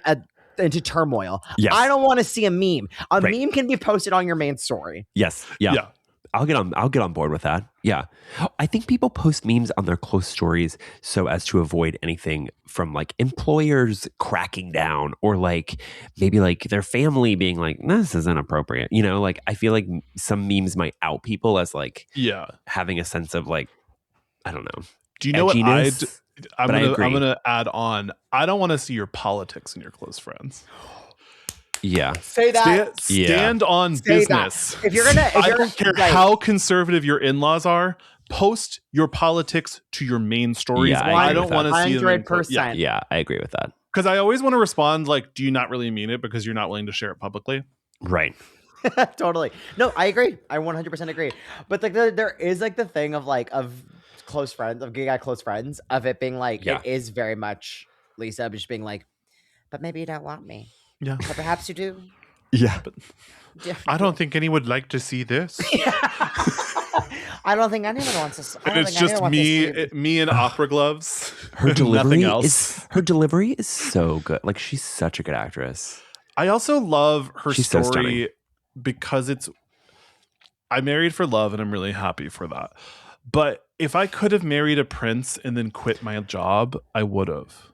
turmoil. Yes. I don't want to see a meme. A meme can be posted on your main story. Yes. Yeah. I'll get on board with that. Yeah. I think people post memes on their close stories so as to avoid anything from like employers cracking down or like maybe like their family being like, this is inappropriate. You know, like I feel like some memes might out people as like having a sense of like, I don't know. Do you know edginess, what I'm gonna add on? I don't want to see your politics in your close friends. Yeah. Say that. Stand on business. That. If you're gonna, I don't care how conservative your in-laws are. Post your politics to your main stories. Yeah, I don't want to see them. 100%. Yeah, I agree with that. Because I always want to respond like, do you not really mean it because you're not willing to share it publicly? Right. Totally. No, I agree. I 100% agree. But like there is like the thing of like of close friends, of gay guy close friends, of it being like it is very much Lisa just being like, but maybe you don't want me. Yeah. But perhaps you do. Yeah. But I don't think anyone would like to see this. I don't think anyone wants to. It's just me in opera gloves. Her delivery nothing else. Her delivery is so good. Like she's such a good actress. I also love her story so because I married for love and I'm really happy for that. But if I could have married a prince and then quit my job, I would have.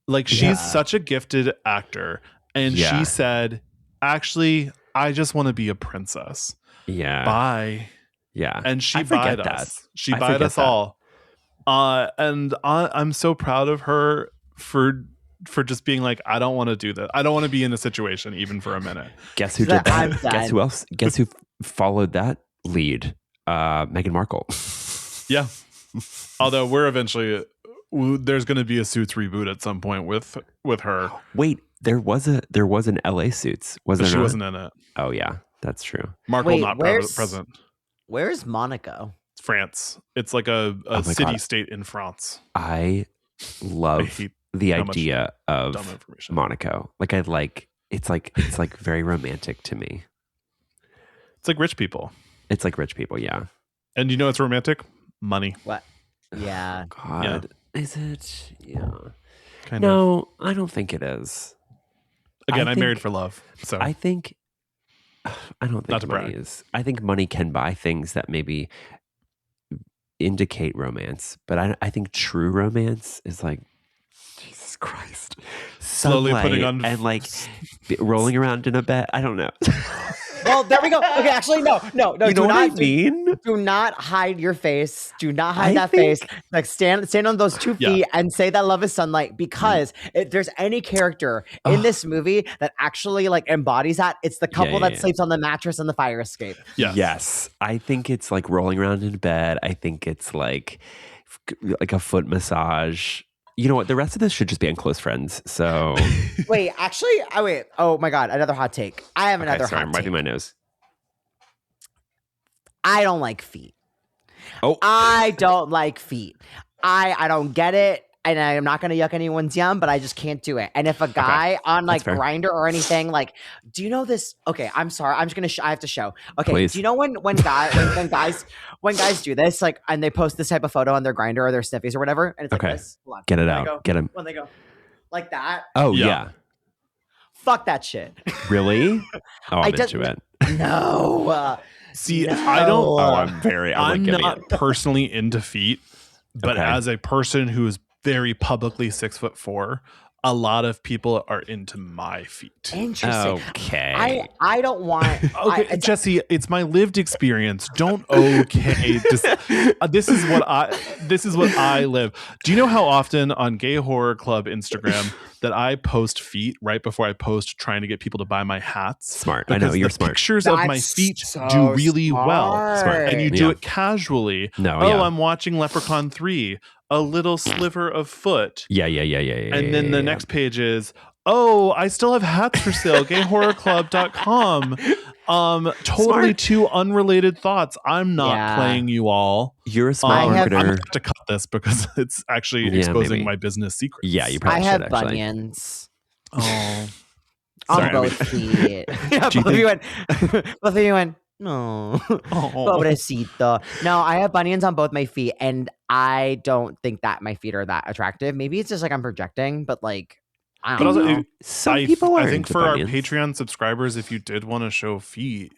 Like she's such a gifted actor, and she said, "Actually, I just want to be a princess." Yeah. Bye. Yeah. And she buyed us. She buyed us all. And I'm so proud of her for just being like, I don't want to do that. I don't want to be in a situation even for a minute. Guess who did that? Guess who else? Guess who followed that lead? Meghan Markle. Yeah. Although there's going to be a Suits reboot at some point with her. Wait, there was an LA Suits. Was there? She not? wasn't in it. Oh yeah, that's true. Markle not present. Where's Monaco? France. It's like a city-state in France. I love the idea of Monaco. It's like very romantic to me. It's like rich people. It's like rich people, yeah. And you know what's romantic? Money. What? Yeah. God. Yeah. Is it? Yeah. Kind no, of. I don't think it is. Again, I married for love. So I don't think money is. I think money can buy things that maybe indicate romance, but I think true romance is like, Jesus Christ, slowly putting on and like rolling around in a bed. I don't know. Well, there we go. Okay, actually, no. You know what I mean? Do not hide your face. Do not hide that face. Like stand on those 2 feet and say that love is sunlight. Because if there's any character in this movie that actually like embodies that, it's the couple that sleeps on the mattress on the fire escape. Yes. I think it's like rolling around in bed. I think it's like a foot massage. You know what? The rest of this should just be on Close Friends. So wait. Oh my God! Another hot take. I have another hot take. I'm wiping my nose. I don't like feet. Oh, I don't like feet. I don't get it, and I'm not gonna yuck anyone's yum, but I just can't do it. And if a guy on like Grindr or anything, like, do you know this? Okay, I'm sorry. I'm just gonna. I have to show. Okay, please. Do you know when guys do this, like, and they post this type of photo on their Grindr or their Sniffies or whatever, and it's like this. Hold on. Get it out. Get him. When they go like that. Oh yeah. Fuck that shit. Really? Oh, I'm into it. No. See, no. I don't. Oh, I'm not personally into feet, but as a person who is very publicly 6'4", a lot of people are into my feet. Interesting. Okay. I don't want. Okay, Jesse, it's my lived experience. Don't this is what I live. Do you know how often on Gay Horror Club Instagram that I post feet right before I post trying to get people to buy my hats? Smart. Because I know you're smart. Pictures of my feet do really well. Smart. And you do it casually. No. I'm watching Leprechaun 3. A little sliver of foot. Yeah. And then the next page is, I still have hats for sale, gayhorrorclub.com. Totally two unrelated thoughts. I'm not playing you all. You're a smart I'm marketer. gonna have to cut this because it's actually exposing my business secrets. Yeah, you probably I should have actually. bunions. Oh, On both feet. Yeah, both of you went, no. Pobrecito. No, I have bunions on both my feet, and I don't think that my feet are that attractive. Maybe it's just like I'm projecting, but like, I don't know. Some people are. I think into for bunions. our Patreon subscribers, if you did want to show feet,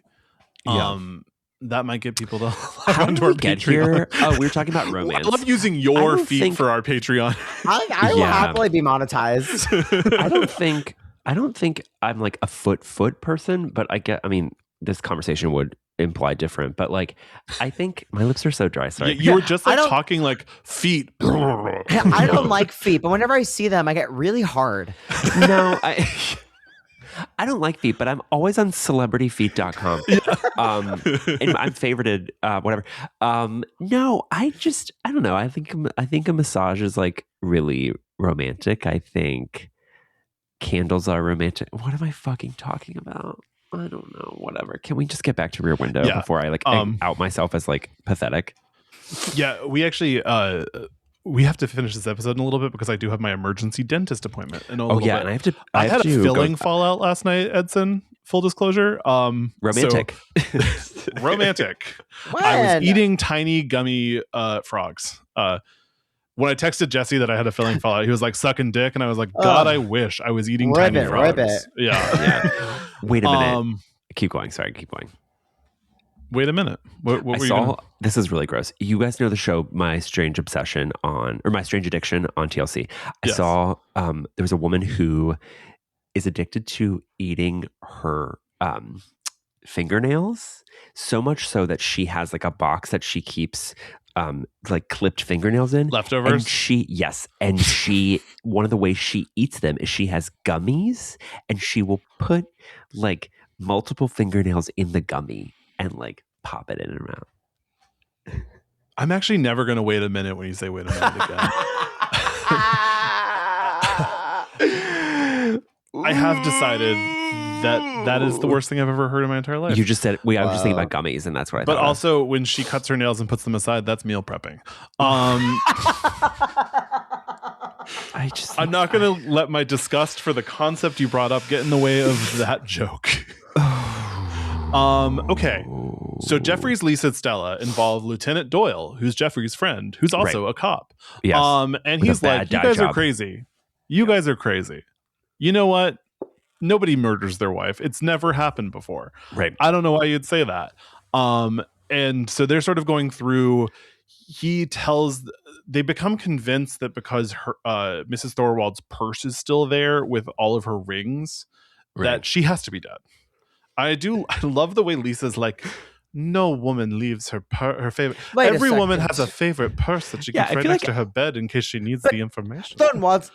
that might get people to How onto did our we get Patreon. here? Oh, we were talking about romance. I love using your feet for our Patreon. I will happily be monetized. I don't think I'm like a foot person, but I mean, this conversation would imply different, but like, I think my lips are so dry. Sorry. You were just like talking like feet. I don't like feet, but whenever I see them, I get really hard. No, I don't like feet, but I'm always on celebrityfeet.com. And I'm favorited, whatever. No, I don't know. I think a massage is like really romantic. I think candles are romantic. What am I fucking talking about? I don't know. Whatever. Can we just get back to Rear Window before I like out myself as like pathetic? Yeah, we actually we have to finish this episode in a little bit because I do have my emergency dentist appointment in a little bit. And I had a filling fallout last night, Edson. Full disclosure. Romantic. Romantic. I was eating tiny gummy frogs. When I texted Jesse that I had a filling fallout, he was like sucking dick, and I was like, God, I wish I was eating tiny frogs. Yeah. Wait a minute. Keep going. Sorry, keep going. Wait a minute. What were you gonna... This is really gross. You guys know the show My Strange Addiction on TLC. I saw there was a woman who is addicted to eating her fingernails, so much so that she has like a box that she keeps like clipped fingernails in. Leftovers? And she one of the ways she eats them is she has gummies, and she will put like multiple fingernails in the gummy and like pop it in her mouth. I'm actually never going to wait a minute when you say wait a minute again. I have decided that is the worst thing I've ever heard in my entire life. You just said, I was just thinking about gummies, and that's what I thought. But also, when she cuts her nails and puts them aside, that's meal prepping. I'm not going to let my disgust for the concept you brought up get in the way of that joke. Okay. So Jeffrey's lease at Stella involved Lieutenant Doyle, who's Jeffrey's friend, who's also a cop. Yes. And he's like, you guys are crazy. You guys are crazy. You know what? Nobody murders their wife. It's never happened before. Right. I don't know why you'd say that. And so they're sort of going through. They become convinced that because her, Mrs. Thorwald's purse is still there with all of her rings, that she has to be dead. I love the way Lisa's like, no woman leaves her favorite. Every woman has a favorite purse that she keeps right next to her bed in case she needs the information. Thorwald's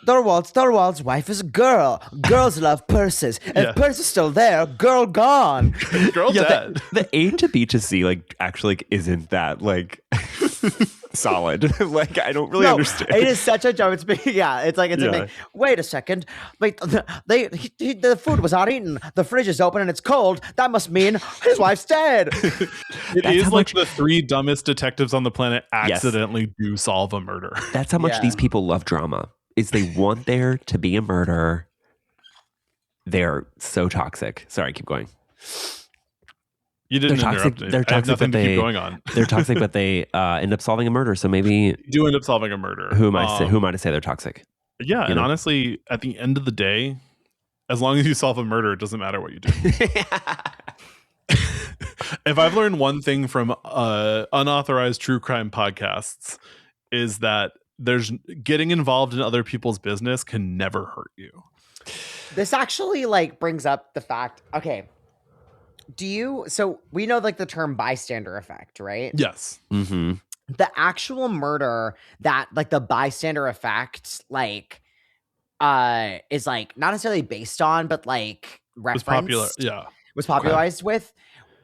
wife is a girl. Girls love purses. If purse is still there, girl gone. Girl dead. The A to B to C actually isn't that solid. I don't really understand. It is such a joke. It's like wait a second. Wait, the food was not eaten. The fridge is open and it's cold. That must mean his wife's dead. It is like the three dumbest detectives on the planet accidentally do solve a murder. That's how much these people love drama. Is they want there to be a murder. They're so toxic. Sorry, keep going. You didn't interrupt me. They're toxic. I have nothing to keep going on. They're toxic, but they end up solving a murder. So maybe you do end up solving a murder. Who am I to say they're toxic? Yeah, and honestly, at the end of the day, as long as you solve a murder, it doesn't matter what you do. If I've learned one thing from unauthorized true crime podcasts, is that getting involved in other people's business can never hurt you. This actually brings up the fact. Okay. So we know the term bystander effect, right? Yes. Mm-hmm. The actual murder that the bystander effect is not necessarily based on, but referenced. Was popularized with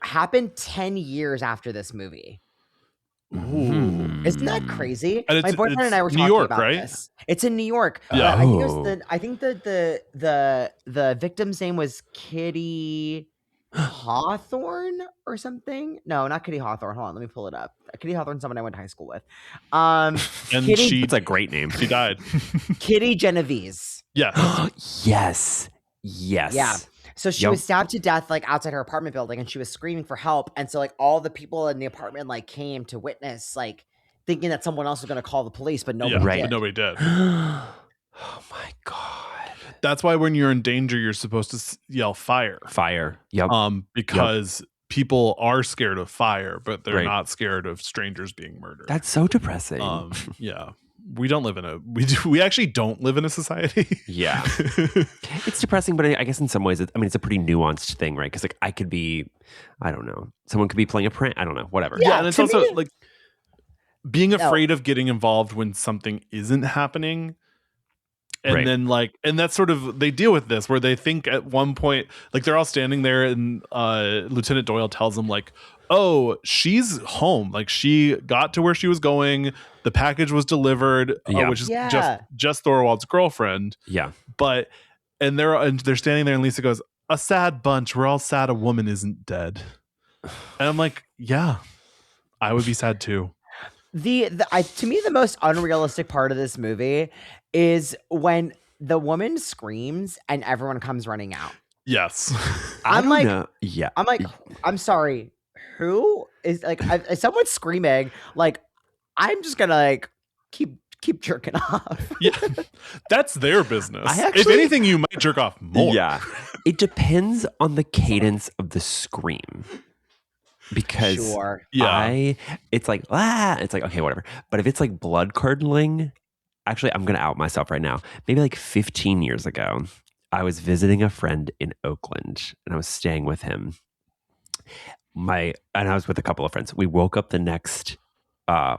happened 10 years after this movie. Ooh. Isn't that crazy? And my boyfriend and I were talking about this. It's in New York. Yeah. I think the victim's name was Kitty. Hawthorne or something. No, not Kitty Hawthorne. Hold on, let me pull it up. Kitty Hawthorne's someone I went to high school with. And Kitty, That's a great name. she died. Kitty Genovese. Yes. Yes. Yes. Yeah. So she was stabbed to death like outside her apartment building, and she was screaming for help. And so like all the people in the apartment like came to witness, like thinking that someone else was going to call the police, but nobody did. But nobody did. Oh my God. That's why when you're in danger, you're supposed to yell fire. Fire. Yep. Because people are scared of fire, but they're not scared of strangers being murdered. That's so depressing. Yeah. We don't live in a we actually don't live in a society. Yeah. It's depressing, but I guess in some ways it's a pretty nuanced thing, right? Because like I could be, I don't know, someone could be playing a prank, I don't know, whatever. Yeah, and it's also like being afraid of getting involved when something isn't happening. And then like, and that's sort of, they deal with this where they think at one point, like they're all standing there and Lieutenant Doyle tells them like, oh, she's home. Like she got to where she was going. The package was delivered, which is just Thorwald's girlfriend. Yeah. But, and they're standing there and Lisa goes, a sad bunch. We're all sad a woman isn't dead. And I'm like, yeah, I would be sad too. To me, the most unrealistic part of this movie is when the woman screams and everyone comes running out. Yes. I'm like, I'm like, I'm sorry. Who is like, if someone's screaming, like, I'm just gonna like keep jerking off. Yeah, that's their business. If anything, you might jerk off more. Yeah, it depends on the cadence of the scream. Because it's like, it's like, okay, whatever. But if it's like blood curdling, actually, I'm going to out myself right now. Maybe like 15 years ago, I was visiting a friend in Oakland and I was staying with him. And I was with a couple of friends. We woke up the next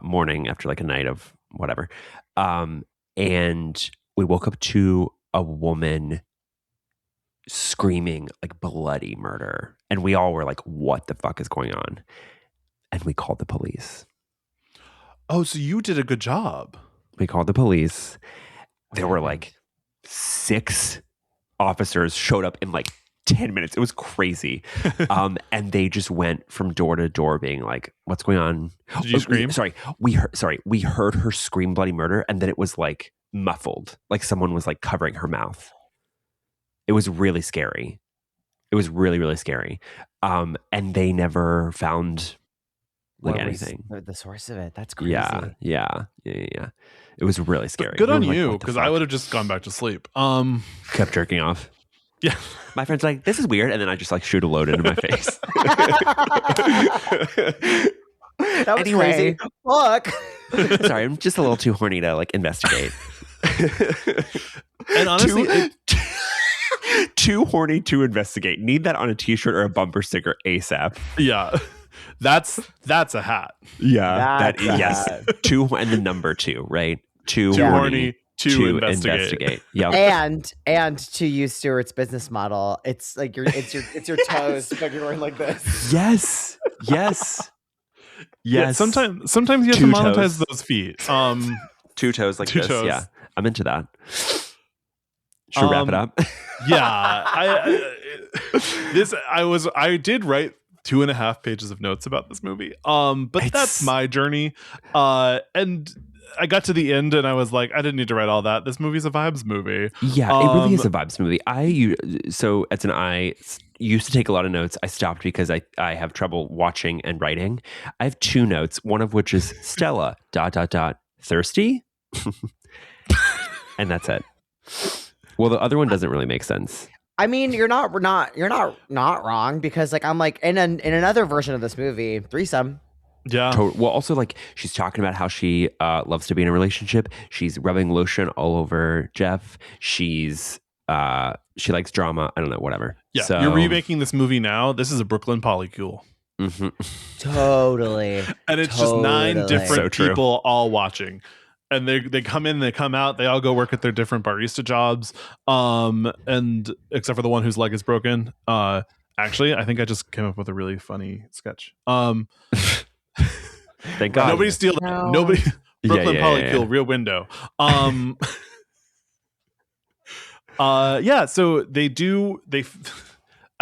morning after like a night of whatever. And we woke up to a woman screaming like bloody murder. And we all were like, what the fuck is going on? And we called the police. Oh, so you did a good job. We called the police. There were like 6 officers showed up in like 10 minutes. It was crazy. And they just went from door to door being like, what's going on? Did you scream? We heard her scream bloody murder. And then it was like muffled. Like someone was like covering her mouth. It was really scary. It was really, really scary. And they never found like anything. The source of it. That's crazy. Yeah. It was really scary. Good on you, because I would have just gone back to sleep. Kept jerking off. Yeah. My friend's like, this is weird. And then I just like shoot a load into my face. That was crazy. Fuck. Sorry, I'm just a little too horny to like investigate. And honestly, too horny to investigate. Need that on a t-shirt or a bumper sticker ASAP. Yeah. That's a hat. Yeah. Yes. And the number 2, right? Too horny to investigate. Yeah. And to use Stuart's business model, it's like it's your toes, but you're going like this. Yes. Yeah, sometimes you have to monetize those feet. 2 toes like this. Toes. Yeah. I'm into that. Should we wrap it up? Yeah. I did write 2.5 pages of notes about this movie. But that's my journey. And I got to the end and I was like, I didn't need to write all that. This movie's a vibes movie. Yeah, it really is a vibes movie. So Edson and I used to take a lot of notes. I stopped because I have trouble watching and writing. I have 2 notes, one of which is Stella ... thirsty. And that's it. Well, the other one doesn't really make sense. I mean, you're not wrong, because like I'm like in another version of this movie, threesome. Yeah. Well, also like she's talking about how she loves to be in a relationship. She's rubbing lotion all over Jeff. She likes drama. I don't know, whatever. Yeah. So, you're remaking this movie now. This is a Brooklyn polycule. Mm-hmm. Totally. And it's just 9 different people all watching. And they come in, they come out, they all go work at their different barista jobs. And except for the one whose leg is broken. Actually, I think I just came up with a really funny sketch. Thank God. Nobody steal that. No. Nobody. Brooklyn polycule, Rear Window. Yeah. So they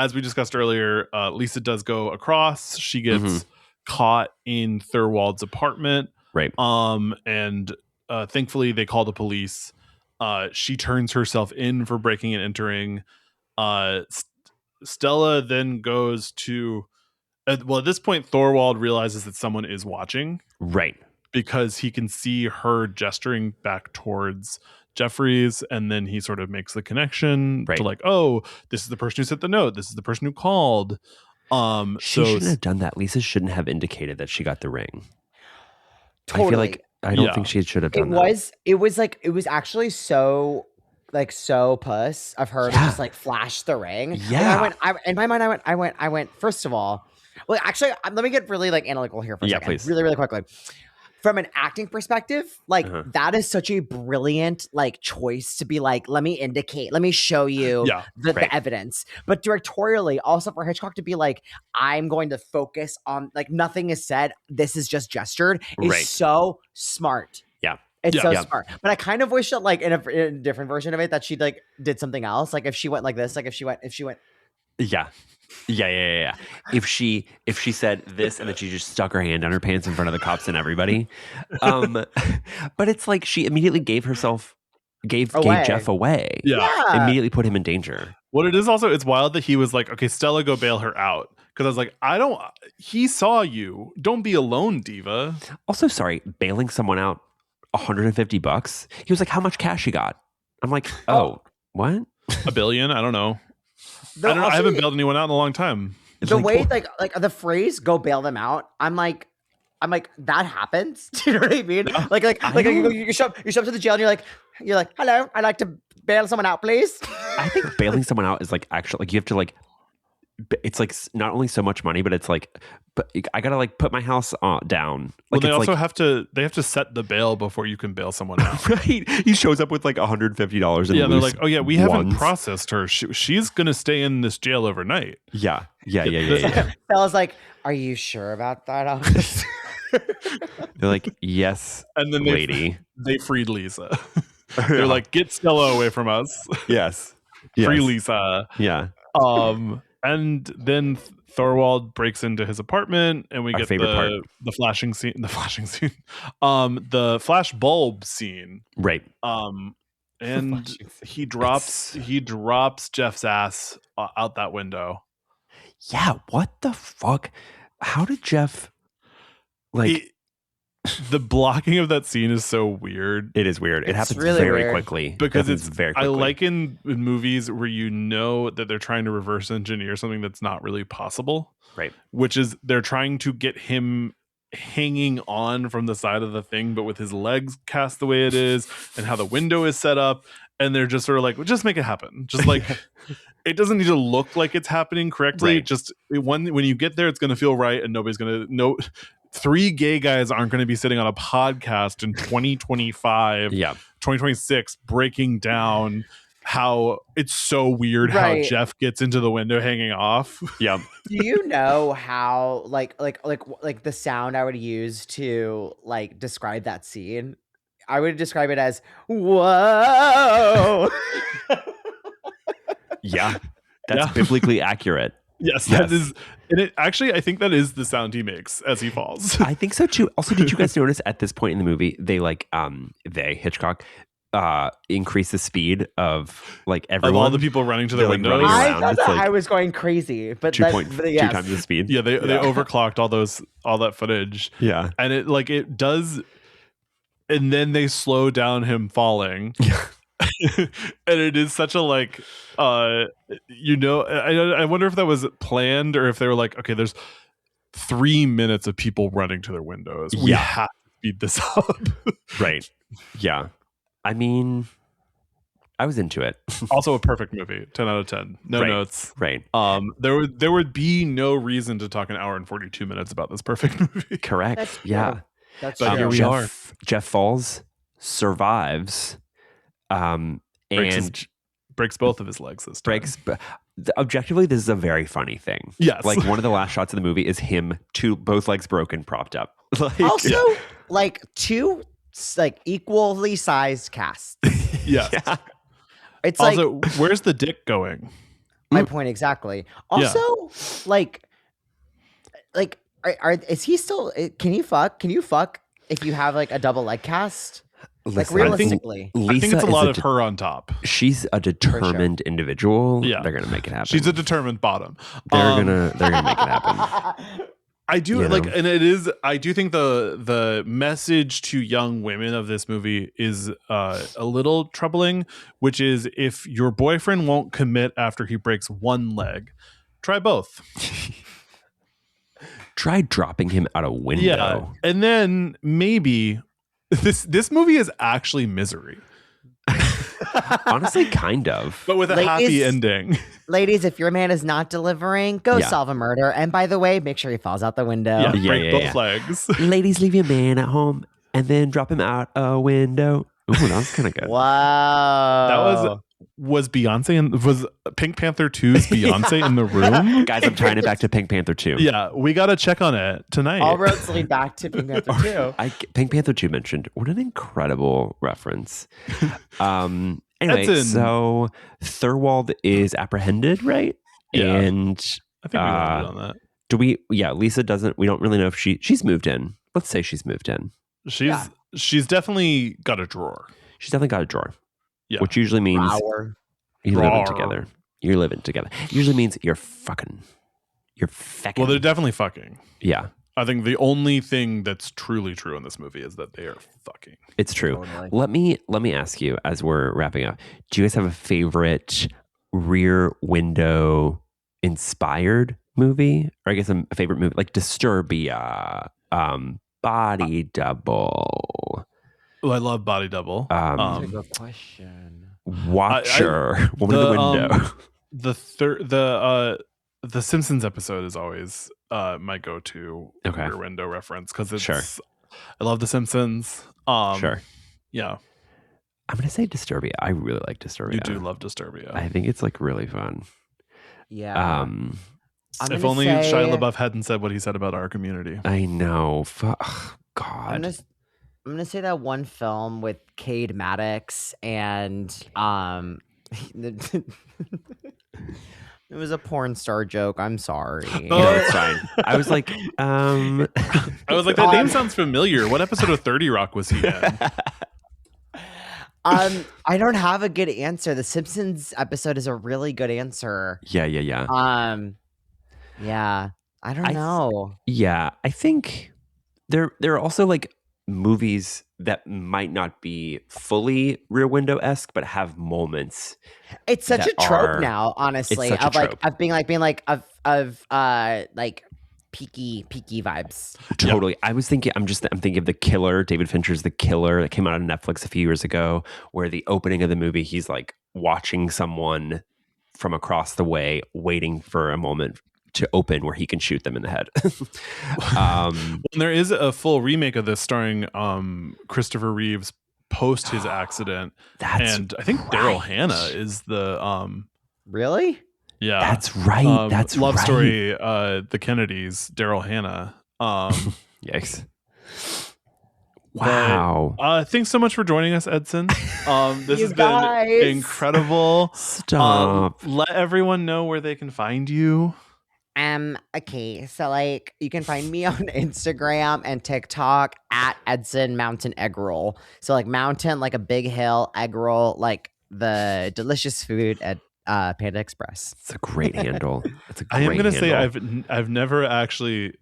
as we discussed earlier, Lisa does go across. She gets caught in Thorwald's apartment. Right. And thankfully they call the police. She turns herself in for breaking and entering. Stella then goes to at this point Thorwald realizes that someone is watching. Right. Because he can see her gesturing back towards Jeffries, and then he sort of makes the connection to like, oh, this is the person who sent the note. This is the person who called. She shouldn't have done that. Lisa shouldn't have indicated that she got the ring. Totally. I feel like I don't think she should have done that. It was actually so puss of her to just like flash the ring. Yeah. In my mind, I went, first of all, well, actually, let me get really like analytical here for a second. Please. Really, really quickly. From an acting perspective, like that is such a brilliant like choice to be like, let me show you the evidence. But directorially, also for Hitchcock to be like, I'm going to focus on like nothing is said. This is just gestured is so smart. Yeah. It's so smart. But I kind of wish that like in a different version of it that she like did something else. Like if she went like this, like if she went. Yeah. If she said this and then she just stuck her hand down her pants in front of the cops and everybody, but it's like she immediately gave Jeff away. Yeah, immediately put him in danger. What it is also, it's wild that he was like, okay, Stella, go bail her out. Because I was like, he saw you. Don't be alone, diva. Also, sorry, bailing someone out $150. He was like, how much cash you got? I'm like, oh. What? $1 billion? I don't know. I haven't bailed anyone out in a long time. The way like the phrase "go bail them out," I'm like that happens. Do you know what I mean? Yeah. Like you show up to the jail and you're like, hello, I'd like to bail someone out, please. I think bailing someone out is like actually like you have to like. It's like not only so much money, but it's like, but I gotta like put my house down. Like, well, they have to set the bail before you can bail someone out. Right? He shows up with like $150. Yeah, they're like, oh yeah, we haven't processed her. She's gonna stay in this jail overnight. Yeah. Bella's like, are you sure about that, officer? They're like, yes, and then lady. They freed Lisa. They're like, get Stella away from us. Yes. Free Lisa. Yeah. And then Thorwald breaks into his apartment, and we get the flashing scene. The flash bulb scene. Right. And he drops Jeff's ass out that window. Yeah. What the fuck? How did Jeff the blocking of that scene is so weird. It is weird. It happens really very weird. quickly. Because it's very quickly. I like in movies where you know that they're trying to reverse engineer something that's not really possible. Right. Which is they're trying to get him hanging on from the side of the thing, but with his legs cast the way it is and how the window is set up. And they're just sort of like, well, just make it happen. Just like it doesn't need to look like it's happening correctly. Right. Just when you get there, it's going to feel right, and nobody's going to know. 3 gay guys aren't going to be sitting on a podcast in 2025, 2026, breaking down how it's so weird how Jeff gets into the window hanging off. Yeah. Do you know how like the sound I would use to like describe that scene? I would describe it as whoa. Yeah. That's biblically accurate. Yes, that is, and it actually, I think that is the sound he makes as he falls. I think so too. Also, did you guys notice at this point in the movie, they Hitchcock increase the speed of like everyone, of all the people running to their windows? I thought that I was going crazy, but 2 times the speed. Yeah, they overclocked all that footage. Yeah, and it does, and then they slow down him falling. And it is such a like I wonder if that was planned or if they were like, okay, there's 3 minutes of people running to their windows, we have to speed this up. Right. Yeah, I mean, I was into it. Also a perfect movie, 10 out of 10. No notes. Right. There would be no reason to talk an hour and 42 minutes about this perfect movie. Correct. That's but here we are. Jeff falls, survives, and breaks both of his legs this time. Objectively, this is a very funny thing. Yes. Like one of the last shots of the movie is him, both legs broken, propped up. Also, like 2 like equally sized casts. Yeah. It's also, like, where's the dick going? my point exactly. Also, like, is he still? Can you fuck? Can you fuck if you have like a double leg cast? Like Listen, realistically, I think it's a lot of her on top. She's a determined individual. Yeah. They're gonna make it happen. She's a determined bottom. They're gonna make it happen. I do and it is. I do think the message to young women of this movie is a little troubling, which is if your boyfriend won't commit after he breaks one leg, try both. Try dropping him out a window. Yeah, and then maybe this movie is actually Misery. Honestly, kind of, but with a happy ending. Ladies, if your man is not delivering, go solve a murder. And by the way, make sure he falls out the window. Break both legs. Ladies, leave your man at home and then drop him out a window. Ooh, that was kind of good. Wow. That was Beyonce and was Pink Panther 2's Beyonce in the room? Guys, I'm tying it back to Pink Panther 2. Yeah, we got to check on it tonight. All roads lead back to Pink Panther 2. Pink Panther 2 mentioned. What an incredible reference. Anyway, Edson. so Thorwald is apprehended, right? Yeah. And I think we landed on that. do we? Yeah, Lisa doesn't. We don't really know if she's moved in. Let's say she's moved in. She's definitely got a drawer. She's definitely got a drawer. Yeah. Which usually means you're living together. You're living together. Usually means you're fucking. You're fecking. Well, they're definitely fucking. Yeah. I think the only thing that's truly true in this movie is that they are fucking. It's true. Totally. Let me ask you as we're wrapping up. Do you guys have a favorite Rear Window inspired movie? Or I guess a favorite movie like Disturbia, Body Double. Oh, I love Body Double. Good question. Watcher. Woman in the Window. The Simpsons episode is always my go-to Rear Window reference because it's. I love The Simpsons. Sure. Yeah. I'm gonna say Disturbia. I really like Disturbia. You do love Disturbia. I think it's like really fun. Yeah. If only Shia LaBeouf hadn't said what he said about our community. I know. God. I'm gonna say that one film with Cade Maddox and it was a porn star joke. I'm sorry. No, it's fine. I was like, that name sounds familiar. What episode of 30 Rock was he in? I don't have a good answer. The Simpsons episode is a really good answer. Yeah. Yeah. I don't know. I think there are also like movies that might not be fully Rear Window-esque, but have moments. It's such a trope now, honestly, of being like peaky vibes. Totally. Yeah. I'm thinking of The Killer, David Fincher's The Killer that came out on Netflix a few years ago, where the opening of the movie, he's like watching someone from across the way, waiting for a moment to open where he can shoot them in the head. There is a full remake of this starring Christopher Reeves post his accident. And I think Daryl Hannah is the Really? Yeah. That's right. That's Love right. Story, the Kennedys, Daryl Hannah. Yikes. Wow. Thanks so much for joining us, Edson. This has been incredible. Stop. Let everyone know where they can find you. Okay, so like you can find me on Instagram and TikTok at Edson Mountain Egg Roll. So like mountain, like a big hill, egg roll, like the delicious food at Panda Express. It's a great handle. I am gonna say I've never actually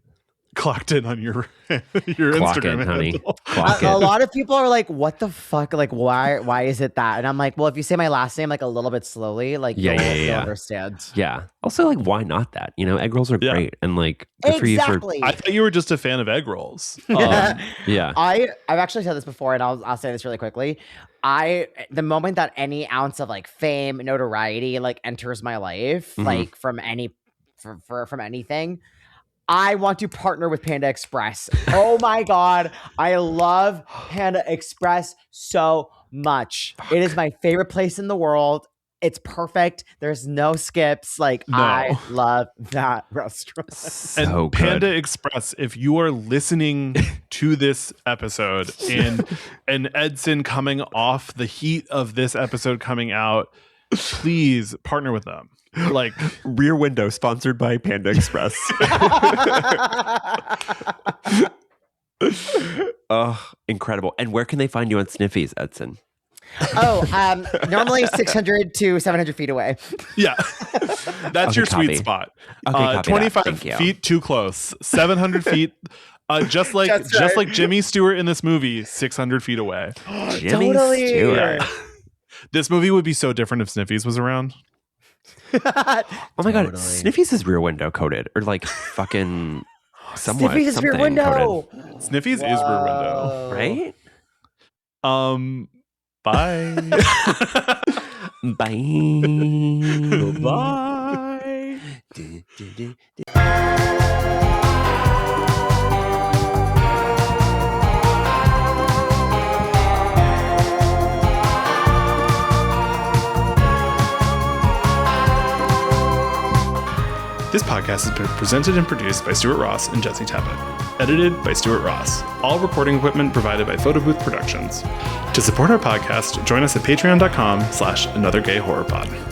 clocked in on your Instagram handle. A lot of people are like, what the fuck? Like, why is it that? And I'm like, well, if you say my last name like a little bit slowly, like you'll understand. Yeah. Also, like, why not that? You know, egg rolls are great. And like, good for you for... I thought you were just a fan of egg rolls. Yeah. I've actually said this before, and I'll say this really quickly. The moment that any ounce of like fame, notoriety, like enters my life, like from anything, I want to partner with Panda Express. Oh my God. I love Panda Express so much. Fuck. It is my favorite place in the world. It's perfect. There's no skips. I love that restaurant. And Panda Express, if you are listening to this episode and Edson coming off the heat of this episode coming out, please partner with them. Like Rear Window, sponsored by Panda Express. Oh, incredible. And where can they find you on Sniffies, Edson? Normally 600 to 700 feet away. Yeah. That's your copy. sweet spot. Okay, copy that. 25 Thank you. feet too close. 700 feet. Just like Jimmy Stewart in this movie, 600 feet away. Jimmy Totally. Stewart. This movie would be so different if Sniffies was around. Oh my God. Sniffies is Rear Window coated. Or like fucking somewhat. Sniffies is Rear Window. Coated. Sniffies is Rear Window. Right? Bye. Bye. Bye. This podcast has been presented and produced by Stuart Ross and Jesse Tappett. Edited by Stuart Ross. All recording equipment provided by Photo Booth Productions. To support our podcast, join us at patreon.com/anothergayhorrorpod.